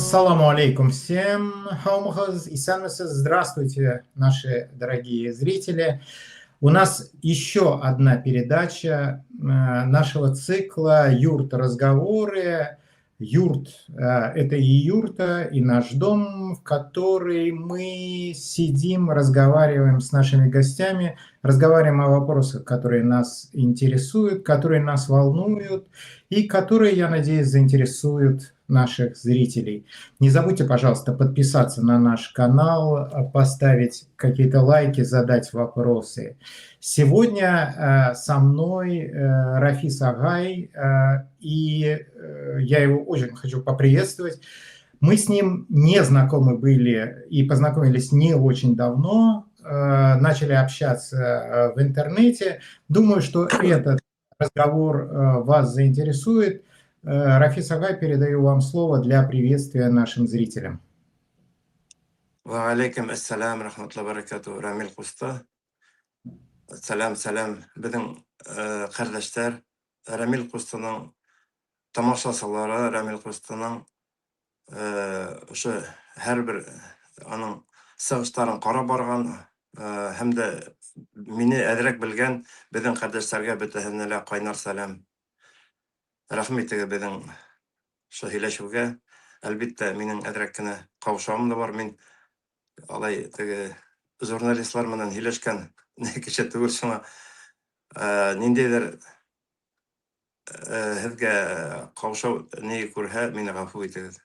Ассаламу алейкум всем. Хаумахаз и санмасаз. Здравствуйте, наши дорогие зрители. У нас еще одна передача нашего цикла «Юрта разговоры». Юрт это и юрта, и наш дом, в который мы сидим, разговариваем с нашими гостями, разговариваем о вопросах, которые нас интересуют, которые нас волнуют и которые, я надеюсь, заинтересуют наших зрителей. Не забудьте, пожалуйста, подписаться на наш канал, поставить какие-то лайки, задать вопросы. Сегодня со мной Рафис Агай, и я его очень хочу поприветствовать. Мы с ним не знакомы были и познакомились не очень давно, начали общаться в интернете. Думаю, что этот разговор вас заинтересует. Рафис Агай, передаю вам слово для приветствия нашим зрителям. Ва алейкум ассалам рахматуллахи баракату. Рамил Куста. Салам. Біздің қардаштар, Рамил Кустаның тамашашылары, Рамил Кустаның әрбір аның сығыштарын қара барған, һәмді мені әдірек білген біздің қардаштарға бітіхінілі қайнар салам. Рахметігі біздің сөйлесуге. Әлбетте менің әдіреккіні қаушауым да бар. Мен алай журналистлар менен сөйлешкен кеше түгел шуңа ниндейдер һезгә каушау не күрһә, мені ғафу итегез.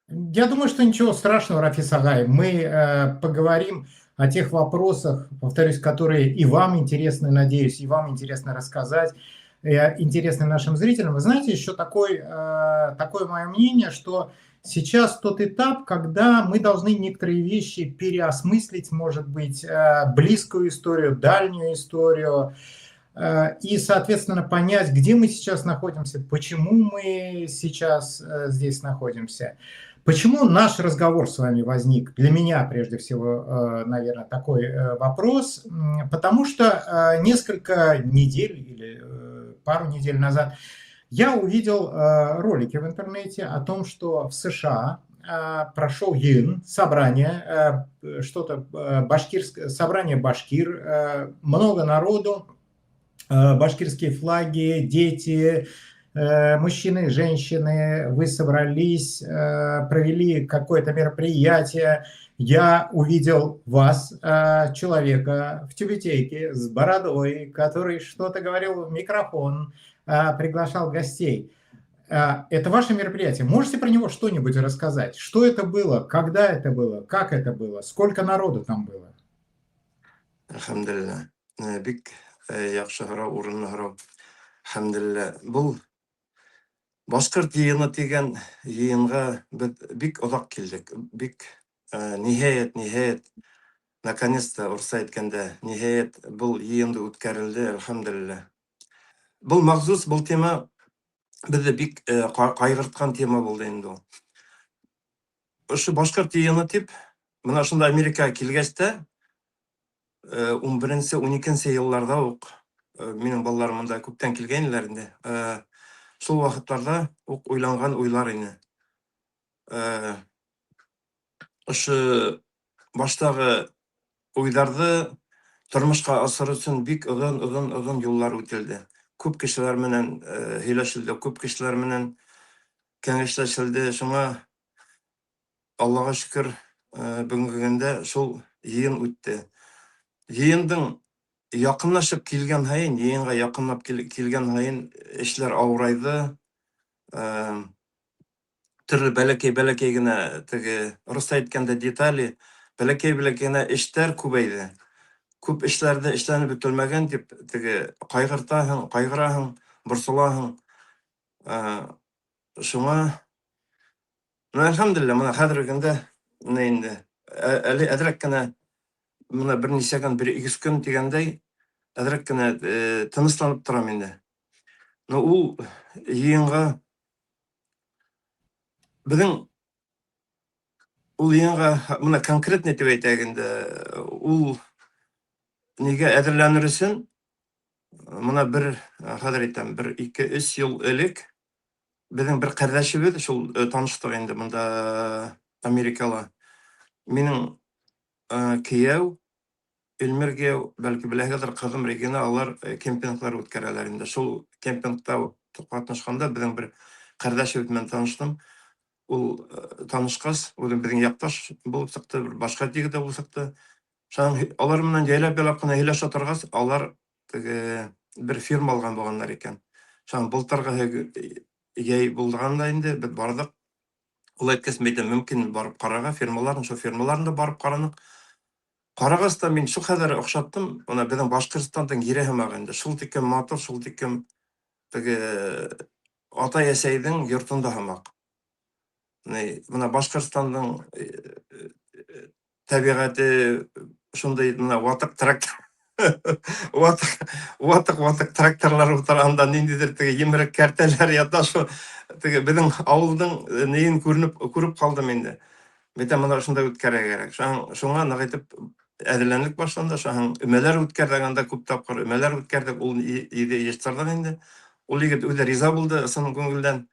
Я думаю, что ничего страшного, Рафис Агай. Мы поговорим о тех вопросах, повторюсь, которые и вам интересны, надеюсь, и вам интересно рассказать, интересны нашим зрителям. Вы знаете, еще такое мое мнение, что сейчас тот этап, когда мы должны некоторые вещи переосмыслить, может быть, близкую историю, дальнюю историю, и, соответственно, понять, где мы сейчас находимся, почему мы сейчас здесь находимся. Почему наш разговор с вами возник? Для меня, прежде всего, наверное, такой вопрос. Потому что несколько недель или пару недель назад я увидел ролики в интернете о том, что в США прошел ЙИН, собрание, собрание башкир, много народу, башкирские флаги, дети, мужчины, женщины, вы собрались, провели какое-то мероприятие. Я увидел вас, человека в тюбетейке с бородой, который что-то говорил в микрофон, приглашал гостей. Это ваше мероприятие. Можете про него что-нибудь рассказать? Что это было? Когда это было? Как это было? Сколько народу там было? Алхамдулилlah. Бик яхшы һорау, урынлы һорау. Алхамдулилlah. Бұл башкорт йыйыны дигән йыйынга бик озак килдек. Бик ниһаят, наконец-то урса әйткәндә, ниһаят бұл йыйынды үткәрелде, алхамдулилlah. Бұл махсус, бұл тема бізді бик кайгырткан тема булды инде ул. Ошы башкорт йыйыны дип, мына шунда Америкага килгәчтә 11-12 елларда ук минем балаларым монда күптән килгәннәр инде. Шул вакытларда ук уйланган уйлар ине. Ошы баштагы уйларды тормышка асыру өчен бик озын юллар үтелде. Күп кешеләр менән һөйләшелде, күп кешеләр менән кәңәшләшелде. Шуңа Аллага шөкер, бүгенге көндә шул йыйын үтте. Йыйындың якынлашып килгән һайын, йыйынга якынлап килгән һайын эшләр авырайды. Төрле бәләкәй генә рус әйткәндә детали, бәләкәй генә эшләр күбәйде. Күп эшләрдә эшләнеп бетелмәгән дип кайгыраһың, борсылаһың. Шуңа алхамдулилlah, мына хәзерге көндә инде әдрәк кенә мына берничә көн, 1-2 көн дигәндәй әдрәк кенә тынычланып торам инде. Ул йыйынга безнең мына конкретно дип әйтәгәндә, ул нигә әзерләнер өчен, мына хәзер әйтәм, 1-2-3 ел элек Безнең бер кардәшебез шул таныштык инде монда Америкала. Минем кияү Илмир кияү, бәлки беләһегездер, кызым Регина, алар кемпинглар үткәрәләр инде. Шул кемпингта катнашканда безнең бер кардәшебез белән таныштым. Ул танышкас, ул безнең якташ булып чыкты, бер башка тигездә булып чыкты. Алар менән җәйләп кына һөйләшә торгас, алар теге бер фирма алган булганнар икән. Былтыргы яй булганда инде без бардык. Ул әйткәс, мөмкин барып карарга, шул фирмаларны барып каранык. Карагыз да мин шул кадәр охшаттым, ана безнең Башкортстандың ире һәммәге инде. Шул тикем матур, шул тикем теге ата-әсәйдең йортында һәммәк. Менә Башкортстандың табигате шундай мына ватык трактор ватык тракторлар утырганда ниндидер теге емерек кәртәләр ята, шу теге безнең авылдың неен күреп калдым инде. Менә шундай үткәрергә кирәк. Шуңа нык итеп әзерләнлек башланды. Өмәләр үткәрдек, анда күп тапкыр өмәләр үткәрдек. Ул иде ештердек инде. Ул егет үзе риза булды ысын күңелдән.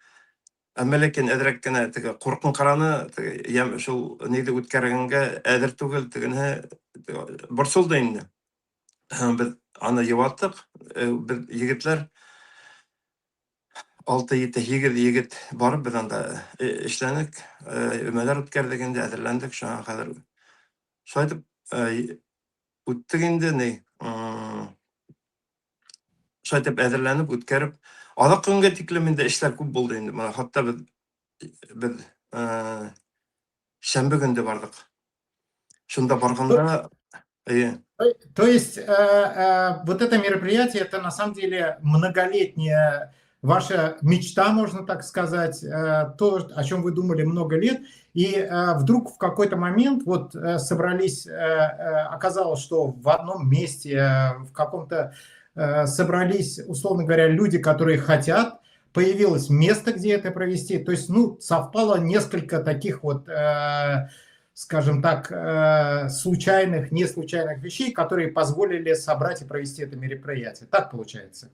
Әмма ләкин әзрәк кенә теге куркынкыраны, теге шул ниде үткәргәнгә әзер түгел, тегене борсылды инде. Без аны юаттык. Без егетләр 6-7 егет барып без анда эшләнек, өмәләр үткәрдек инде, әзерләндек. Шуңа хәзер шайтып үттек инде, шайтып әзерләнеп үткәреп, алак көнгә тиклем инде эшләр күп булды инде. Менә хатта без шәмбе көнде бардык. Шунда барганда, То есть вот это мероприятие, это на самом деле многолетняя ваша мечта, можно так сказать, то, о чем вы думали много лет, и вдруг в какой-то момент вот собрались, оказалось, что в одном месте, в каком-то собрались, условно говоря, люди, которые хотят, появилось место, где это провести, то есть, ну, совпало несколько таких вот скажем так, случайных, не случайных вещей, которые позволили собрать и провести это мероприятие. Так получается?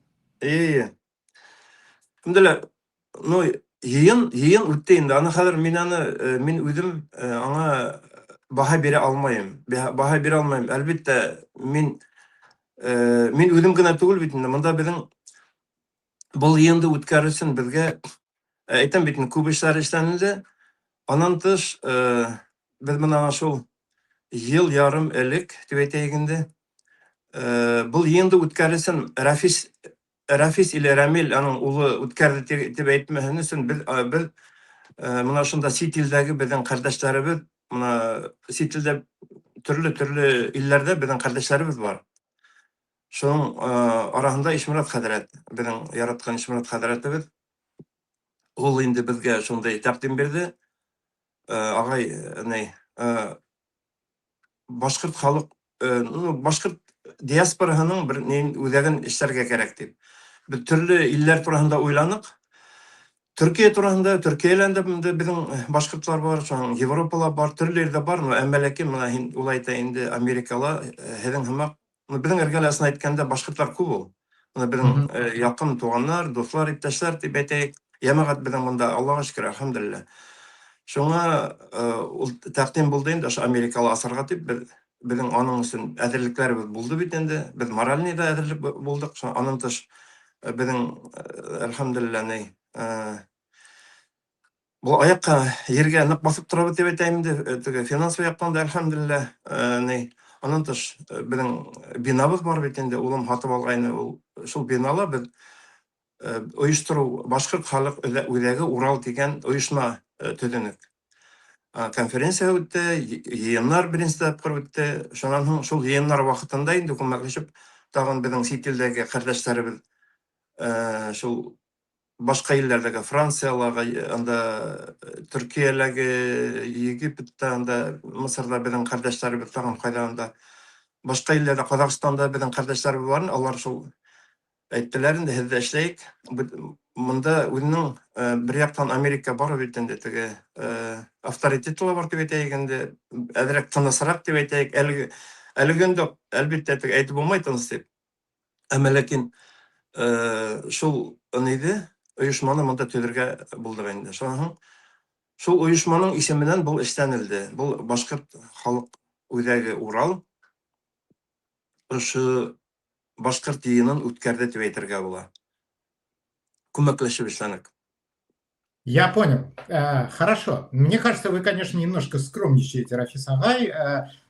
Шундайлар, ну, йыйын үтте инде. Аны хәзер мин үзем аңа баһа бирә алмайм. Әлбәттә, мин үзем генә түгел бит инде. Монда безнең бу йыйынды үткәрү өчен безгә әйтәм бит, күп эшләр эшләнде. Аннан тыш, без менә шул ел ярым элек дип әйтәйек инде. Бу йыйынды үткәрү өчен Рафис или Рамил, аның улы үткәрде дип әйтмәһен өчен, без менә шунда сит илдәге безнең кардәшләребез, менә сит илдә төрле илләрдә безнең кардәшләребез бар. Шуның арасында Ишмурат хәзрәт, безнең яраткан Ишмурат хәзрәтебез, ул инде безгә шундай тәкъдим бирде. Агай, башкорт халык, башкорт диаспораның бер үзәген эшләргә кирәк дип. Без төрле илләр турында уйланык. Төркия турында, Төркияләндә безнең башкортлар бар, Европала бар, төрле ердә бар, әмма ләкин менә ул әйтә инде Америкала һеҙҙең һымаҡ, безнең эргәләсен әйткәндә башкортлар күп ул. Менә безнең якын туганнар, дуслар, иптәшләр дип әйтәйек. Ямағат безнең монда, Аллаға шөкөр, әлхәмдулилла. Шуңа ул тәҡдим булды инде, Америкала асырға дип, безнең аның өсөн әҙерлекләребез булды бит инде. Без моральный да әҙерлек булдык. Анан тыш безнең әлхәмдулилла бу аякка ергә нык басып торабыз дип әйтәйем инде. Теге финансовый яктан да әлхәмдулилла. Анан тыш безнең бинабыз бар бит инде. Улым һатып алгайны, ул шул бинала без оештыру башкорт халык үзәге Урал дигән оешма төҙөнөк. Конференция үтте, йыйыннар беренче тапкыр үтте. Шунан һуң шул йыйыннар вакытында инде күмәкләшеп, тагын безнең сит илдәге кардәшләребез шул башка илләрдәге Францияләге, анда Төркияләге, Египетта, анда Мисырда безнең кардәшләребез, тагын кайда анда башка илләрдә, Казакстанда безнең кардәшләребез бар. Алар шул әйттеләр инде, һеҙ дә эшләйек. Монда үзенең бер яктан Америка бар бит инде, теге авторитетлар бар дип әйтәйек инде, әҙерәк тынысыраҡ дип әйтәйек. Әлегендә әлбиттә әйтеп булмай тыныс дип. Әмма ләкин шул ниде, оешманы монда төзергә булдык инде. Шул оешманың исеменнән бу эшләнелде. Бу башкорт халык үзәге Урал ошо башкорт йыйынын үткәрде дип әйтергә була. Күмәкләшеп эшләнек. Я понял. Хорошо. Мне кажется, вы, конечно, немножко скромничаете, Рафис Агай.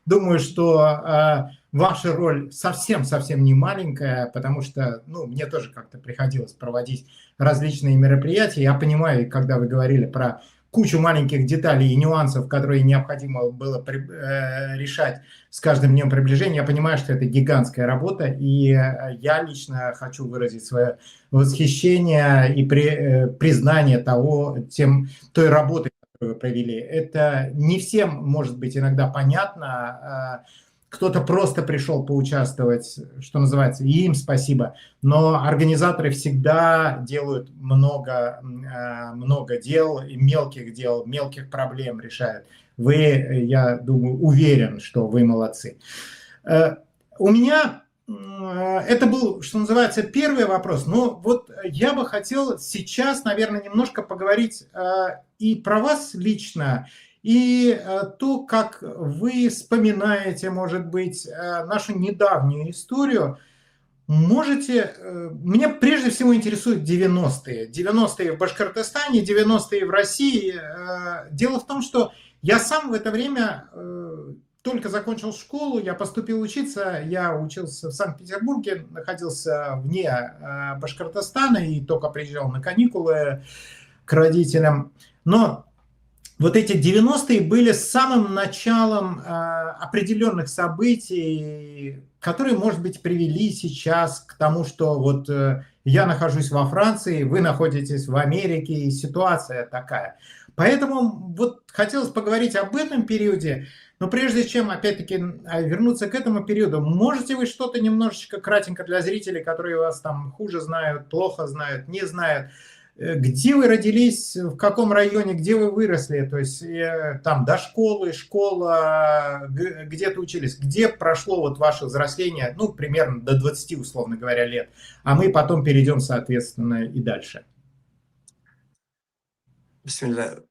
Думаю, что ваша роль совсем-совсем не маленькая, потому что, ну, мне тоже как-то приходилось проводить различные мероприятия. Я понимаю, когда вы говорили про кучу маленьких деталей и нюансов, которые необходимо было решать с каждым днем приближения, я понимаю, что это гигантская работа, и я лично хочу выразить свое восхищение и признание той работы, которую вы провели. Это не всем может быть иногда понятно. Кто-то просто пришел поучаствовать, что называется, и им спасибо. Но организаторы всегда делают много дел, и мелких проблем решают. Вы, я думаю, уверен, что вы молодцы. У меня это был, что называется, первый вопрос. Но вот я бы хотел сейчас, наверное, немножко поговорить и про вас лично, и то, как вы вспоминаете, может быть, нашу недавнюю историю. Меня прежде всего интересуют 90-е. 90-е в Башкортостане, 90-е в России. Дело в том, что я сам в это время только закончил школу, я поступил учиться, я учился в Санкт-Петербурге, находился вне Башкортостана и только приезжал на каникулы к родителям. Но вот эти 90-е были самым началом определенных событий, которые, может быть, привели сейчас к тому, что вот я нахожусь во Франции, вы находитесь в Америке, и ситуация такая. Поэтому вот хотелось поговорить об этом периоде, но прежде чем, опять-таки, вернуться к этому периоду, можете вы что-то немножечко кратенько для зрителей, которые вас там хуже знают, плохо знают, не знают, где вы родились, в каком районе, где вы выросли, то есть там до школы, школа, где-то учились, где прошло вот ваше взросление, ну, примерно до 20, условно говоря, лет, а мы потом перейдем, соответственно, и дальше. Бисмилlah.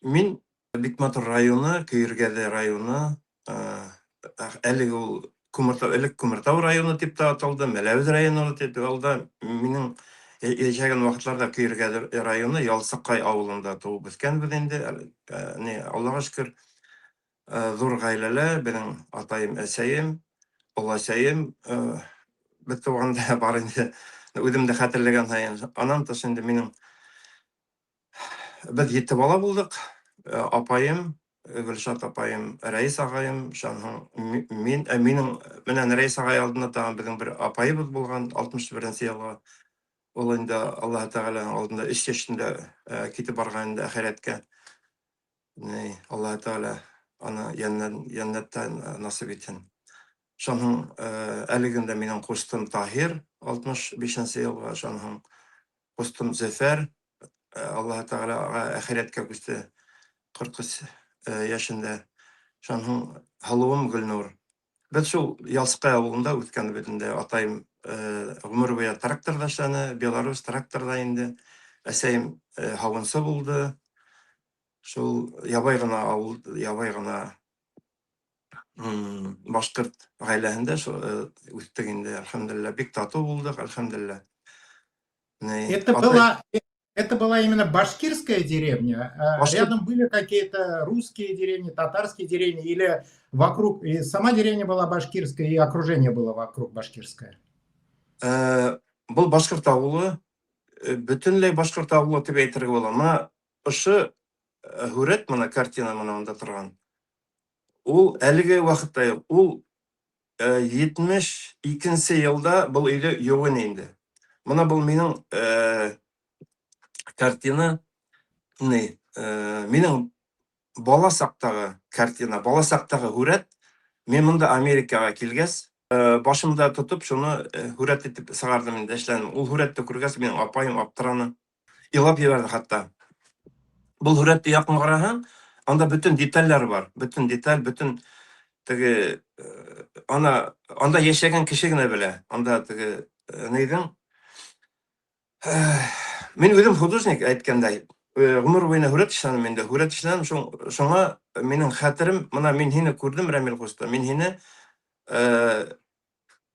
Мин Бикматур районы, Кыйыргәде районы, әлеге ул Күмертау районы дип та аталды, Мәләвез районы дип аталды. Минең яшәгән вакытларда Кыйыргәде районы Ялсыкай авылында туып үскәнбез инде. Аллага шөкер, зур гаиләле, безнең атаем, әсәем, оласаем, бер туганда бар инде. Үзем дә хәтерләгән саен. Анан тыш инде минең biz 7 бала булдык. Апайым, Гөлшат апайым, Рәис агайым, минең менән Рәис агай алдында тагын безнең бер апайыбыз булган, 61нче елга. Ул инде Аллаһ Тәгаләнең алдында 3 яшендә китеп барган инде ахирәткә. Аллаһ Тәгалә аны яннәттән насыйп итсен. Шуның әлегендә минең кустым Таһир, 65нче елга, шуның кустым Зәфәр, Аллаһ Тәгалә ахирәткә күчте 40 яшендә. Шуның халуым Гөлнур. Без шул Ялсыкай авылында үткән битендә атайым гомер буе тракторда эшләне, Беларусь тракторда инде. Әсәем һавынсы булды. Шул ябай гына авыл, ябай гына башкорт гаиләсендә үттек инде, әлхәмдүлилләh. Бик тату булдык, әлхәмдүлилләh. Это была именно башкирская деревня? Рядом были какие-то русские деревни, татарские деревни, или вокруг, и сама деревня была башкирская, и окружение было вокруг башкирское? Бұл башкорт авылы, бөтенләй башкорт авылы дип әйтергә була. Менә ошо хүрәт, менә картина монда торган. Ул әлеге вакытта, ул 72нче елда бұл өйдә югын инде. Менә бұл минең картина, минең бала сактагы картина, бала сактагы хүрәт. Мен монда Америкага килгәс, башымда тотып, шуны хүрәт итеп сыгардым инде, эшләнем. Ул хүрәтте күргәс, минең апайым аптыраны, илап җибәрде хәтта. Бұл хүрәтте якын карасаң, анда бүтән детальләр бар. Бүтән деталь, бүтән теге анда яшәгән кеше генә белә. Анда теге нидән Мен өзім художник айткандай. Гомер буена хүрәт эшләнем инде. Хүрәт эшләнем, шуңа минең хәтерем, мына мин һине күрдем, Рамил Хуста. Мин һине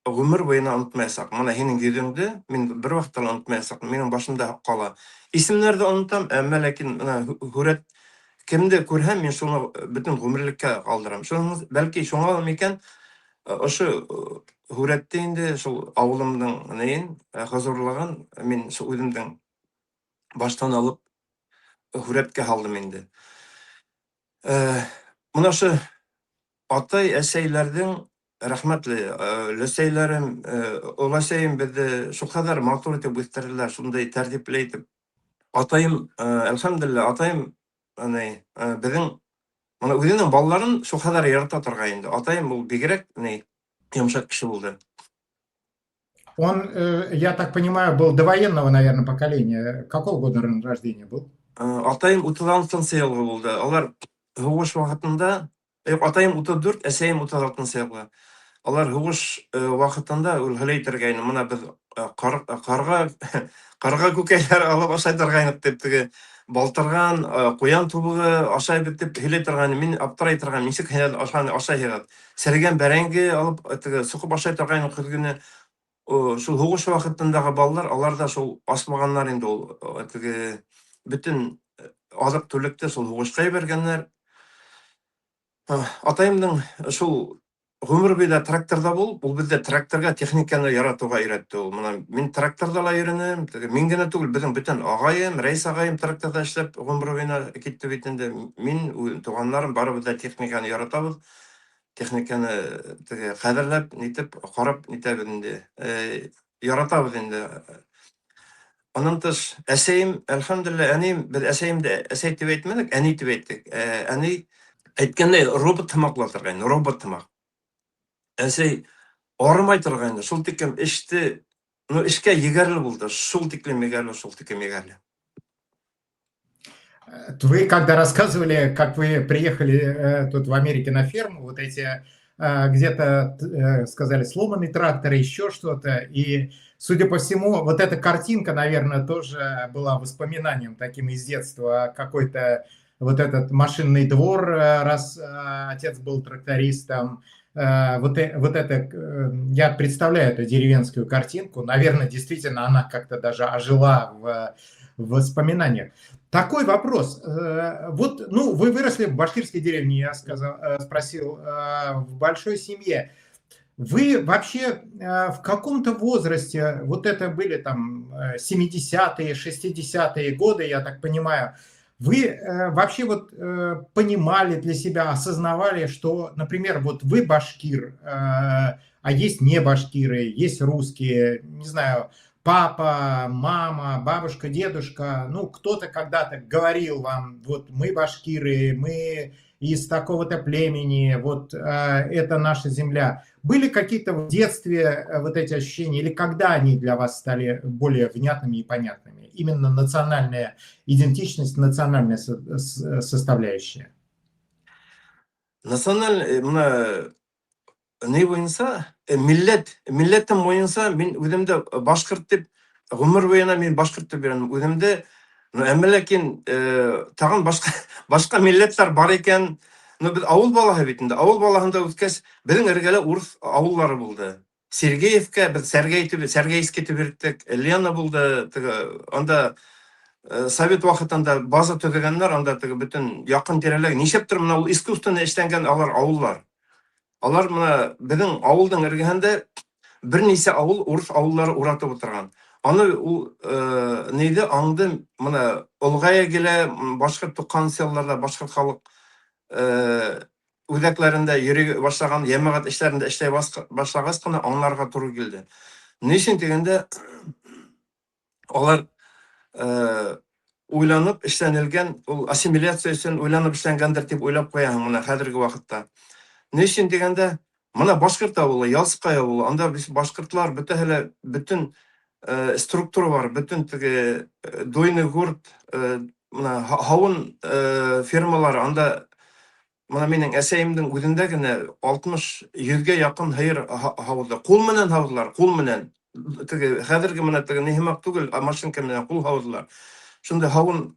гомер буена онытмаячак. Мына һинең йөзеңдә мин бер вакытта онытмаячак. Минең башымда кала. Исемнәрде онытам, әмма ләкин мына хүрәт кемде күрһәм, мин шуны бөтен гомерлеккә калдырам. Шуның бәлки шуңа микән ошо хүрәттә инде шул авылымның нәен хозурлыгын мин шул үземнең баштан алып хүрәткә һалдым инде. Мына шу атай әсәйләрнең рәхмәтле ләсәйләрем, оласәем безне шул кадәр матур итеп үстерделәр, шундай тәртипле итеп. Атайым, әлхәмдулилла, атайым аны безнең мына үзенең балаларын шул кадәр ярата торган инде. Атайым ул бигрәк йомшак кеше булды. Он, я так понимаю, был довоенного, наверное, поколения. Какого года рождения был? Атайым 36 елгы булды. Алар һугыш вакытында, атайым 34, әсәем 36 елгы. Алар һугыш вакытында ул һәләйтергәйне, мына без карга күкәйләр алып ашай торгайнык дип теге балтырган, куян тубыгы ашай битеп һәләй торган. Мин аптырай торган, ничек ашай һәгат. Сәргән бәрәңге алып теге сукып ашай торган кызгыны. Шул һугыш вакытындагы балалар, алар да шул асмаганнар инде ул теге bütün азык түлекте шул һугышка бергәннәр. Атайымның шул гомер буена тракторда булып, ул бездә тракторга техниканы яратуга өйрәтте ул. Мына мин тракторда ла өйрәнәм, мин генә түгел, безнең бөтен агаем, Рәис агаем тракторда эшләп гомер буена китте бит инде. Мин, туганнарым барыбыз да техниканы яратабыз. Техниканы теге кадерләп, нитеп, карап нитәбез инде. Яратабыз инде. Аннан тыш, әсәем, әлхәмдулилла, әнием, без әсәемдә әсәй дип әйтмәдек, әни дип әйттек. Әни әйткәндәй, робот тымаклар торган, робот тымак. Әсәй арымай торган, шул тикем эште, эшкә егәрле булды, шул тиклем егәрле. Вы когда рассказывали, как вы приехали тут в Америке на ферму, вот эти где-то сказали сломанный трактор, еще что-то, и, судя по всему, вот эта картинка, наверное, тоже была воспоминанием таким из детства, какой-то вот этот машинный двор, раз отец был трактористом. Вот это, я представляю эту деревенскую картинку, наверное, действительно она как-то даже ожила в воспоминаниях. Такой вопрос. Вот, вы выросли в башкирской деревне, я спросил, в большой семье. Вы вообще в каком-то возрасте, вот это были там 70-е, 60-е годы, я так понимаю, вы вообще вот понимали для себя, осознавали, что, например, вот вы башкир, а есть не башкиры, есть русские, не знаю, папа, мама, бабушка, дедушка, кто-то когда-то говорил вам, вот мы башкиры, мы из такого-то племени, вот это наша земля. Были какие-то в детстве вот эти ощущения, или когда они для вас стали более внятными и понятными? Именно национальная идентичность, национальная составляющая. Национальная, не буенса, милләтем буенса, мин үземдә башкорт дип, гомер буена мин башкорт дип йөрдем. Үземдә, әмма ләкин тагын башка милләтләр бар икән. Без авыл балаһы бит инде. Авыл балаһында үткәч, безнең эргәлә урыс авыллары булды. Сергеевка, без Сергеевский дип йөрдек. Лена булды, анда Совет вакытында база төзегәннәр, анда бөтен якын тирәләр, ничектер менә ул искусственно эшләнгән авыллар. Алар менә безнең авылның эргәһендә берничә авыл урыс авыллары уратып утырган. Аны ул нейде аңды менә Олгая гелә башка туккан селларда башка халык үзәкләрендә йөри башлаган, ямагат эшләрендә эшләй башлагач кына аңларга туры килде. Ничек дигәндә алар уйланып эшләнелгән, ул ассимиляция өчен уйланып эшләнгәндер дип уйлап куяһың менә хәзерге вакытта. Ничек дигәндә, менә башкорт авылы, Ялсыкай авылы, анда башкортлар бөтен структура бар, бөтен теге дойный гурт, менә һавын фермалары, анда менә минең әсәемнең үзендә генә 60-100гә якын һыер һавылды. Кул менән һавылдылар, кул менән. хәзерге менә нихимак түгел, машинка менән кул һавыдылар. Шунда һавын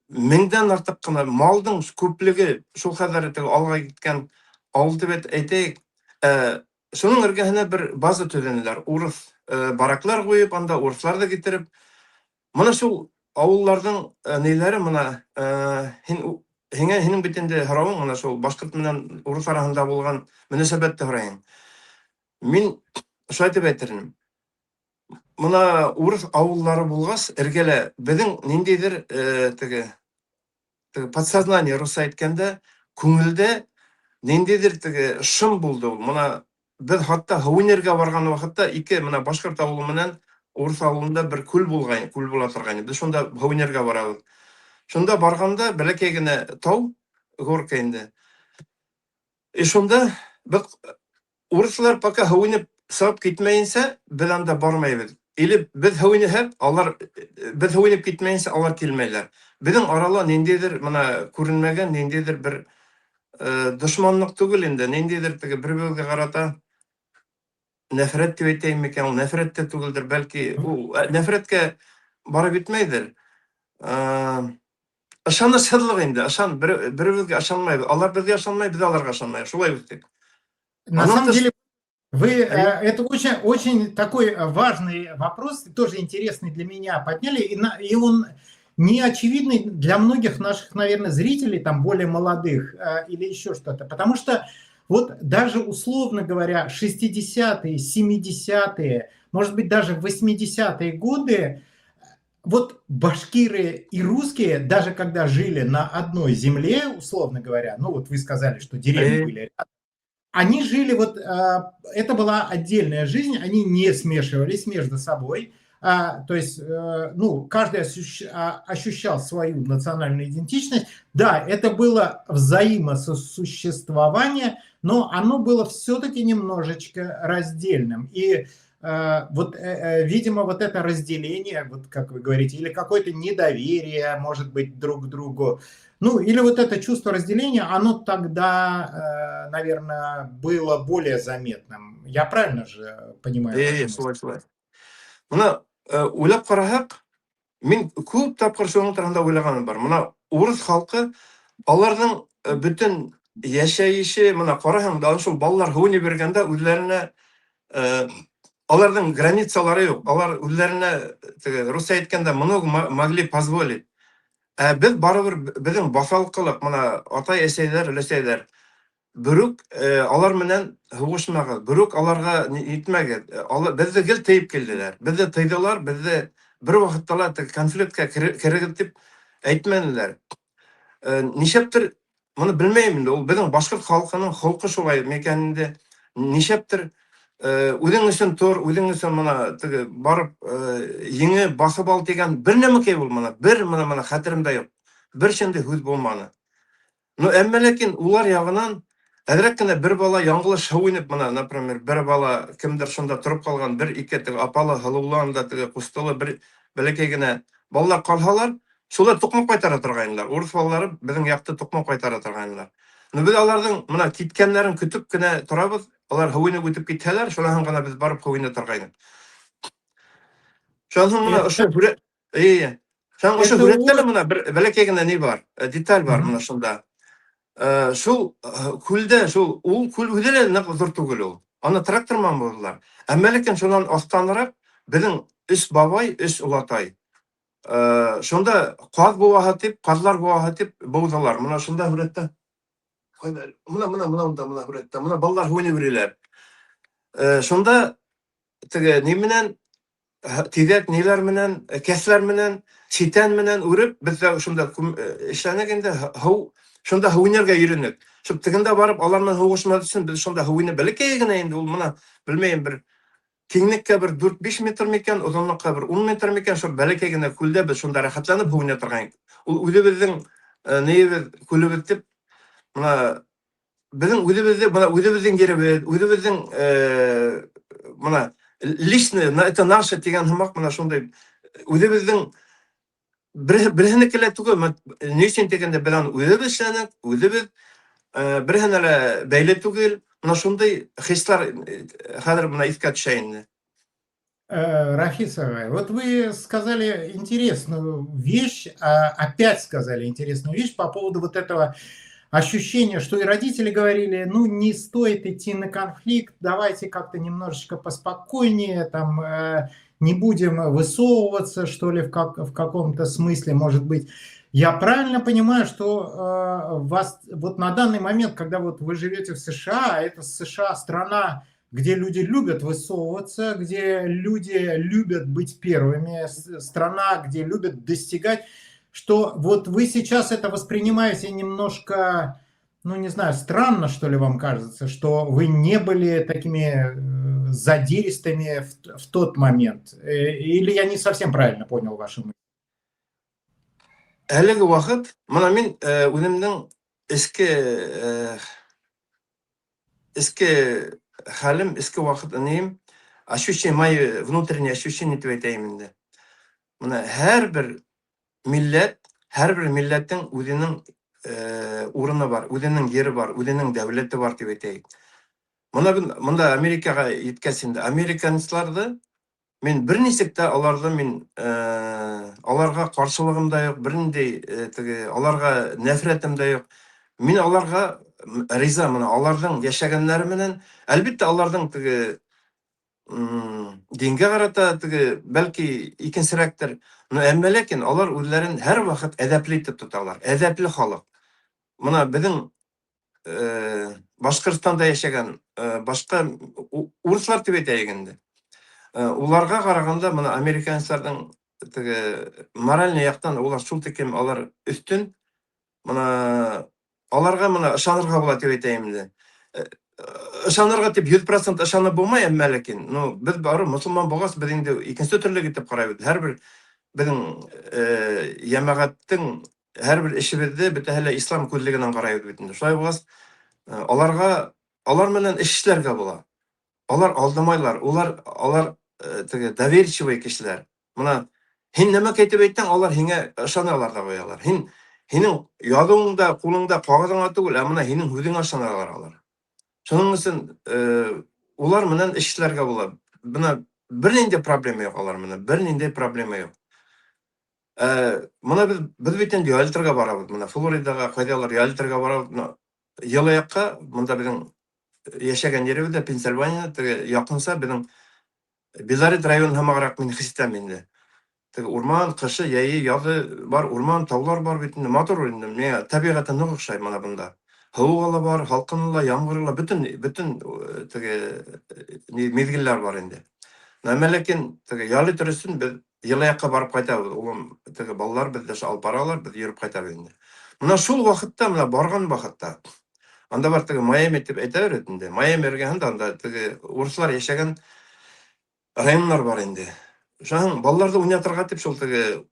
меңдән артык кына малдың күплеге шул хәзер алга киткән авыл дип әйтәйек. Шуның эргәһенә бер база төзәнделәр. Урыс бараклар куеп, анда урыслар да китереп. Моны шул авылларның нәйләре моны һинең бит инде һоравың моны шул башкорт менән урыс арасында булган мөнәсәбәтте һорайм. Мин шулай дип әйтермен. Моны урыс авыллары булгас, эргәлә безнең ниндидер подсознание рус әйткәндә, күңелдә ниндидер шым булды ул. Моны без хатта һәүнергә барган вакытта ике менә башкорт авылы менән урыс авылында бер күл булган, күл була торган. Без шунда һәүнергә барабыз. Шунда барганда бәләкәй генә тау, горка инде. Шунда без урыслар пока һәүнеп сап китмәенсә, без анда бармайбыз. Или без һәүнеп, без һәүнеп китмәенсә, алар килмәйләр. Безнең арала ниндидер моны күренмәгән, ниндидер бер дошманлык түгел инде, ниндидер бер-берегә карата нәфрәт дип әйтәйем микән, нәфрәт тә түгелдер, бәлки ул нәфрәткә барып битмәйдер. Ышанычсызлык инде, бер-берегә ышанмайбыз. Алар безгә ышанмай, без аларга ышанмайбыз. Шулай үттек. На самом деле, это очень такой важный вопрос, тоже интересный для меня подняли, и он не очевидный для многих наших, наверное, зрителей, там более молодых или еще что-то. Потому что вот даже, условно говоря, 60-е, 70-е, может быть, даже 80-е годы, вот башкиры и русские, даже когда жили на одной земле, условно говоря, ну вот вы сказали, что деревни были рядом, они жили, вот это была отдельная жизнь, они не смешивались между собой, то есть, ну, каждый ощущал свою национальную идентичность. Да, это было взаимосуществование, но оно было все-таки немножечко раздельным. И вот, видимо, вот это разделение, вот как вы говорите, или какое-то недоверие, может быть, друг к другу, ну, или вот это чувство разделения, оно тогда, наверное, было более заметным. Я правильно же понимаю? Шулай. Моны уйлап карасак, мин күп тапкыр шуның турында уйлаганым бар. Моны урыс халкы, аларның бүтән яшәеше, моны караһаң да шул балалар һәүни бергәндә үзләренә аларның границалары юк. Алар үзләренә рус әйткәндә моны могли позволить. Без барыбер безнең баҫалҡылыҡ, моны атай-әсәйләр, өләсәйләр, бүрек алар менән һуғышмагыҙ, бүрек аларга итмәгеҙ. Беҙҙе гел тыйып килделәр. Беҙҙе тыйҙылар, беҙҙе бер ваҡытта ла конфликткә керегеҙ дип әйтмәнеләр. Нишәптер, моны белмәйем инде, ул беҙҙең башҡорт халҡының холҡо шулай микән инде. Нишәптер үҙең өсөн тор, үҙең өсөн моны барып еңе басып ал тигән бер нәмәкәй булманы. Бер моны хәтеремдә юҡ. Бер шундый һүҙ булманы. Но әммә ләкин улар яғынан әҙерәк кенә бер бала яңғылыш һәүенеп моны, например, бер бала кемдер шунда тороп ҡалған, бер ике апалы, һылыулы анда ҡустылы бер бәләкәй генә балалар ҡалһалар, шулар туҡмап ҡайтара торғайнылар. Урыҫ балалары беҙҙең яҡты туҡмап ҡайтара торғайнылар. Но беҙ аларҙың мына киткәндәрен көтөп кенә торабыҙ. Алар һәүенеп үтеп китһәләр, шуныһын ғына беҙ барып һәүенә торғайныҡ. Шуныһын мына ошо һүрәттә лә мына бәләкәй генә ни бар, деталь бар мына шунда. Шул күлдә, шул ул күл үҙе лә ныҡ ҙур түгел ул. Аны трактор менән булдылар. Әммә ләкин шунан аҫтаныраҡ беҙҙең 3 бабай, 3 олатай. Шунда ҡаҙ быуаһы тип, ҡаҙлар быуаһы тип быуҙылар. Мына шунда һүрәттә. Мына һүрәттә. Мына балалар һүнеп йөрөйҙәр. Шунда ни менән, тиҙәк ниләр менән, кәсләр менән, ситән менән үреп, беҙ шунда эшләнек инде, шунда һүнергә йөрөнөк. Шул тегендә барып, алар менән һуғышмаҫ өсөн беҙ шунда һүнеп, бәләкәй генә инде ул, мына белмәйем, бер киңлеккә бер 4-5 метр микән, оҙонлоҡҡа бер 10 метр микән, шул бәләкәй генә күлдә беҙ шунда рәхәтләнеп һүнә торғайныҡ. Ул үҙебеҙҙең нейебеҙ, күлебеҙ тип, мына беҙҙең үҙебеҙҙең еребеҙ, үҙебеҙҙең мына личное, это наше тигән һымаҡ, мына шундай үҙебеҙҙең береһенеке лә түгел, ни өсөн тигәндә беҙ аны үҙебеҙ эшләнек, үҙебеҙ береһенә лә бәйле түгел, мына шундай хислар хәҙер мына иҫкә төшә инде. Рафиса, вот вы сказали интересную вещь, опять сказали интересную вещь по поводу вот этого ощущения, что и родители говорили, ну, не стоит идти на конфликт, давайте как-то немножечко поспокойнее, там, не будем высовываться, что ли, в каком-то смысле, может быть. Я правильно понимаю, что вас вот на данный момент, когда вот вы живете в США, это США страна, где люди любят высовываться, где люди любят быть первыми, страна, где любят достигать, что вот вы сейчас это воспринимаете немножко, ну не знаю, странно, что ли, вам кажется, что вы не были такими задиристыми в тот момент? Или я не совсем правильно понял вашу мысль? Әлеге вакыт, мына мин үземнең эске эске хәлем, эске вакыт нем, ощущение, мои внутренние ощущения дип әйтәйем инде. Мына һәрбер милләт, һәрбер милләттең үзенең урыны бар, үзенең йере бар, үзенең дәүләте бар дип әйтәйек. Монда Америкага йиткәч инде, американецларны мен берничек тә аларны мин аларга каршылыгым да юк, бернинди теге аларга нәфрәтем дә юк. Мин аларга риза, менә аларның яшәгәннәре менән, әлбәттә аларның теге дингә карата теге бәлки икенчерәктер. Но әмма ләкин алар үзләрен һәр вакыт әдәпле итеп тоталар. Әдәпле халык. Менә безнең Башкортстанда яшәгән башка урыслар дип әйтәйек инде. Уларга караганда менә американецларның теге моральный яктан улар шул тикем алар өстен. Менә аларга менә ышанырга була дип әйтәйем инде. Ышанырга дип 100% ышанып булмай, әмма ләкин, ну без бары мөселман булгач, без инде икенче төрле итеп карайбыз. Һәрбер безнең ямагаттың һәрбер эшебездә бөтәһеле ислам күзлегеннән карайбыз бит инде. Шулай булгач, алар менән эш эшләргә була. Алар алдамайлар, алар теге доверчивый кешеләр. Менә һин нәмә әйтеп әйттең, алар һиңа ышаналар да куялар. Һинең язуыңда, кулыңда, кагазыңа түгел, менә һинең үзеңә ышаналар алар. Шуның өчен улар менән эшләргә була. Менә бернинди проблема юк алар менән, бернинди проблема юк. Менә без бит инде ялтырга барабыз. Менә Флоридага, кайдалар ялтырга барабыз. Ялаякка, монда безнең яшәгән еребездә Пенсильвания, теге якынса безнең Белорет район һәммәгрәк мин хис итәм инде. Теге урман, кышы, яйы, язы бар, урман, таулар бар бит инде, матур инде. Менә табигатьтә нык охшай менә бунда. Һавалы бар, халкынла, яңгырлы, бөтен теге мезгилләр бар инде. Әмма ләкин теге ялы төресен без ялаякка барып кайтабыз. Улым теге балалар бездә алып баралар, без йөреп кайтабыз инде. Менә шул вакытта, менә барган вакытта, анда бар теге Майами дип әйтәләр инде. Майами эргәһендә анда теге урыслар яшәгән районнар бар инде. Шуның балаларды уйнатырга дип шул теге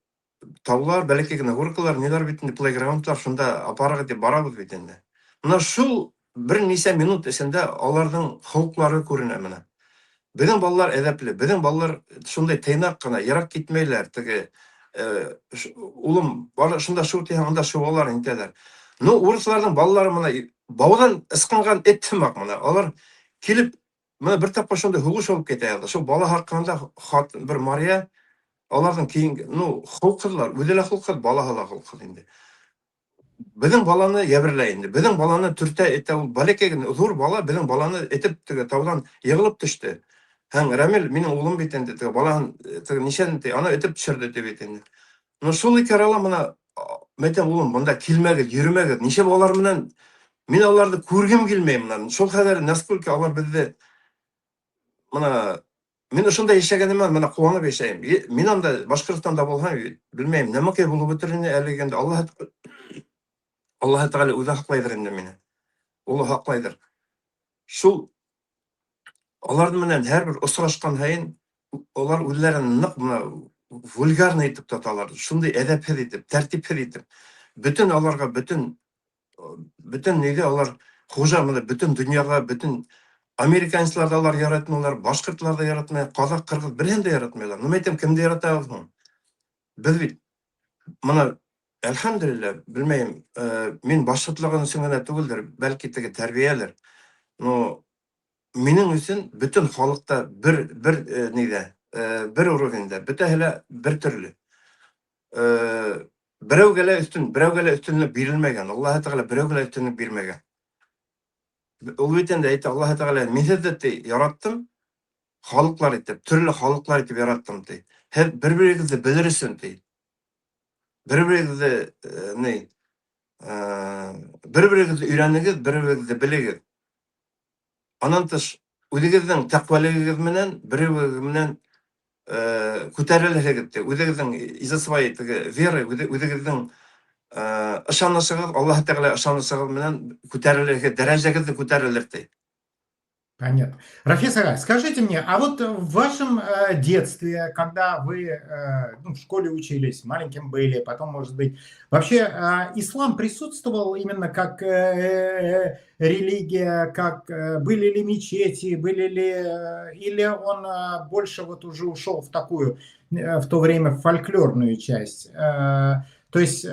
таулар, бәләкәй генә горкалар, ниләр бит инде, плейграундлар, шунда апарга дип барабыз бит инде. Менә шул бер ничә минут эчендә аларның холыклары күренә менә. Безнең балалар әдәпле, безнең балалар шундай тыйнак кына, ерак китмәйләр, теге улым бар шунда шул тиһәң, анда шуалар интәләр. Ну, урысларның балалары менә баудан ыскынган эт сымак менә. Алар килеп менә бер тапкыр шунда һугыш алып китәләр. Шул бала хакында бер Мария аларның кийин, ну, хукырлар, үзелә хукыр, балаһы ла хукыр инде. Безнең баланы яберлә инде. Безнең баланы төртә итә, ул бәләкәй генә зур бала безнең баланы этеп теге таудан егылып төште. Һәм Рамил минең улым бит инде, теге балаһын теге нишәнте, аны этеп төшерде дип бит инде. Ну шул икәрала менә мәйтәм улым, монда килмәгез, йөрмәгез. Ничә балалар менән мин аларны күргем килмәй менә. Шул хәбәр насколько алар бездә менә мин шунда яшәгәнемә менә куанып яшәйм. Мин анда Башкортстанда булһам, белмәйм, нәмәкәй булып бетерне әлегәндә Аллаһ Тәгалә үзе хаклайдыр инде мине. Ул хаклайдыр. Шул алар менән һәрбер осрашкан һайын алар үзләрен нык менә вульгарный итеп тоталар. Шундай әдәпһез итеп, тәртипһез итеп. Бөтен аларга бөтен нигә алар хуҗа менә бөтен дөньяга, бөтен американецлар да алар яратмыйлар, башкортлар да яратмый, казак, кыргыз берен дә яратмыйлар. Нимә әйтәм, кемдә яратабыз һуң? Без бит менә әлхәмдүлилләh, белмәйм, мин башкортлыгын өчен генә түгелдер, бәлки теге тәрбиялер. Но минең өчен бөтен халыкта бер нидә bir uruгында, бөтәһе bir türlü. Берәүгә лә өстөнлек бирелмәгән. Аллаһы Тәгалә берәүгә лә өстөнлек бирмәгән. Ул бит инде әйтә, Аллаһы Тәгалә мин сезне яраттым, халыклар итеп, төрле халыклар итеп яраттым ди. Һәм бер-берегезне белер өчен ди. Бер-берегезне бер-берегезне өйрәнегез, бер-берегезне белегез. Аннан тыш, үзегезнең тәкъвалыгыз менән, берегез менән күтәрелегез ди. Үзегезнең из-за своей веры, үзегезнең ышанышыгыз, Аллаһы Тәгалә ышанышыгыз менән күтәрелегез, дәрәҗәгезне күтәрелер ди. Понятно. Рафис ага, скажите мне, а вот в вашем детстве, когда вы в школе учились, маленьким были, потом, может быть, вообще ислам присутствовал именно как религия, как были ли мечети, были ли, или он больше вот уже ушел в такую, в то время, фольклорную часть? То есть,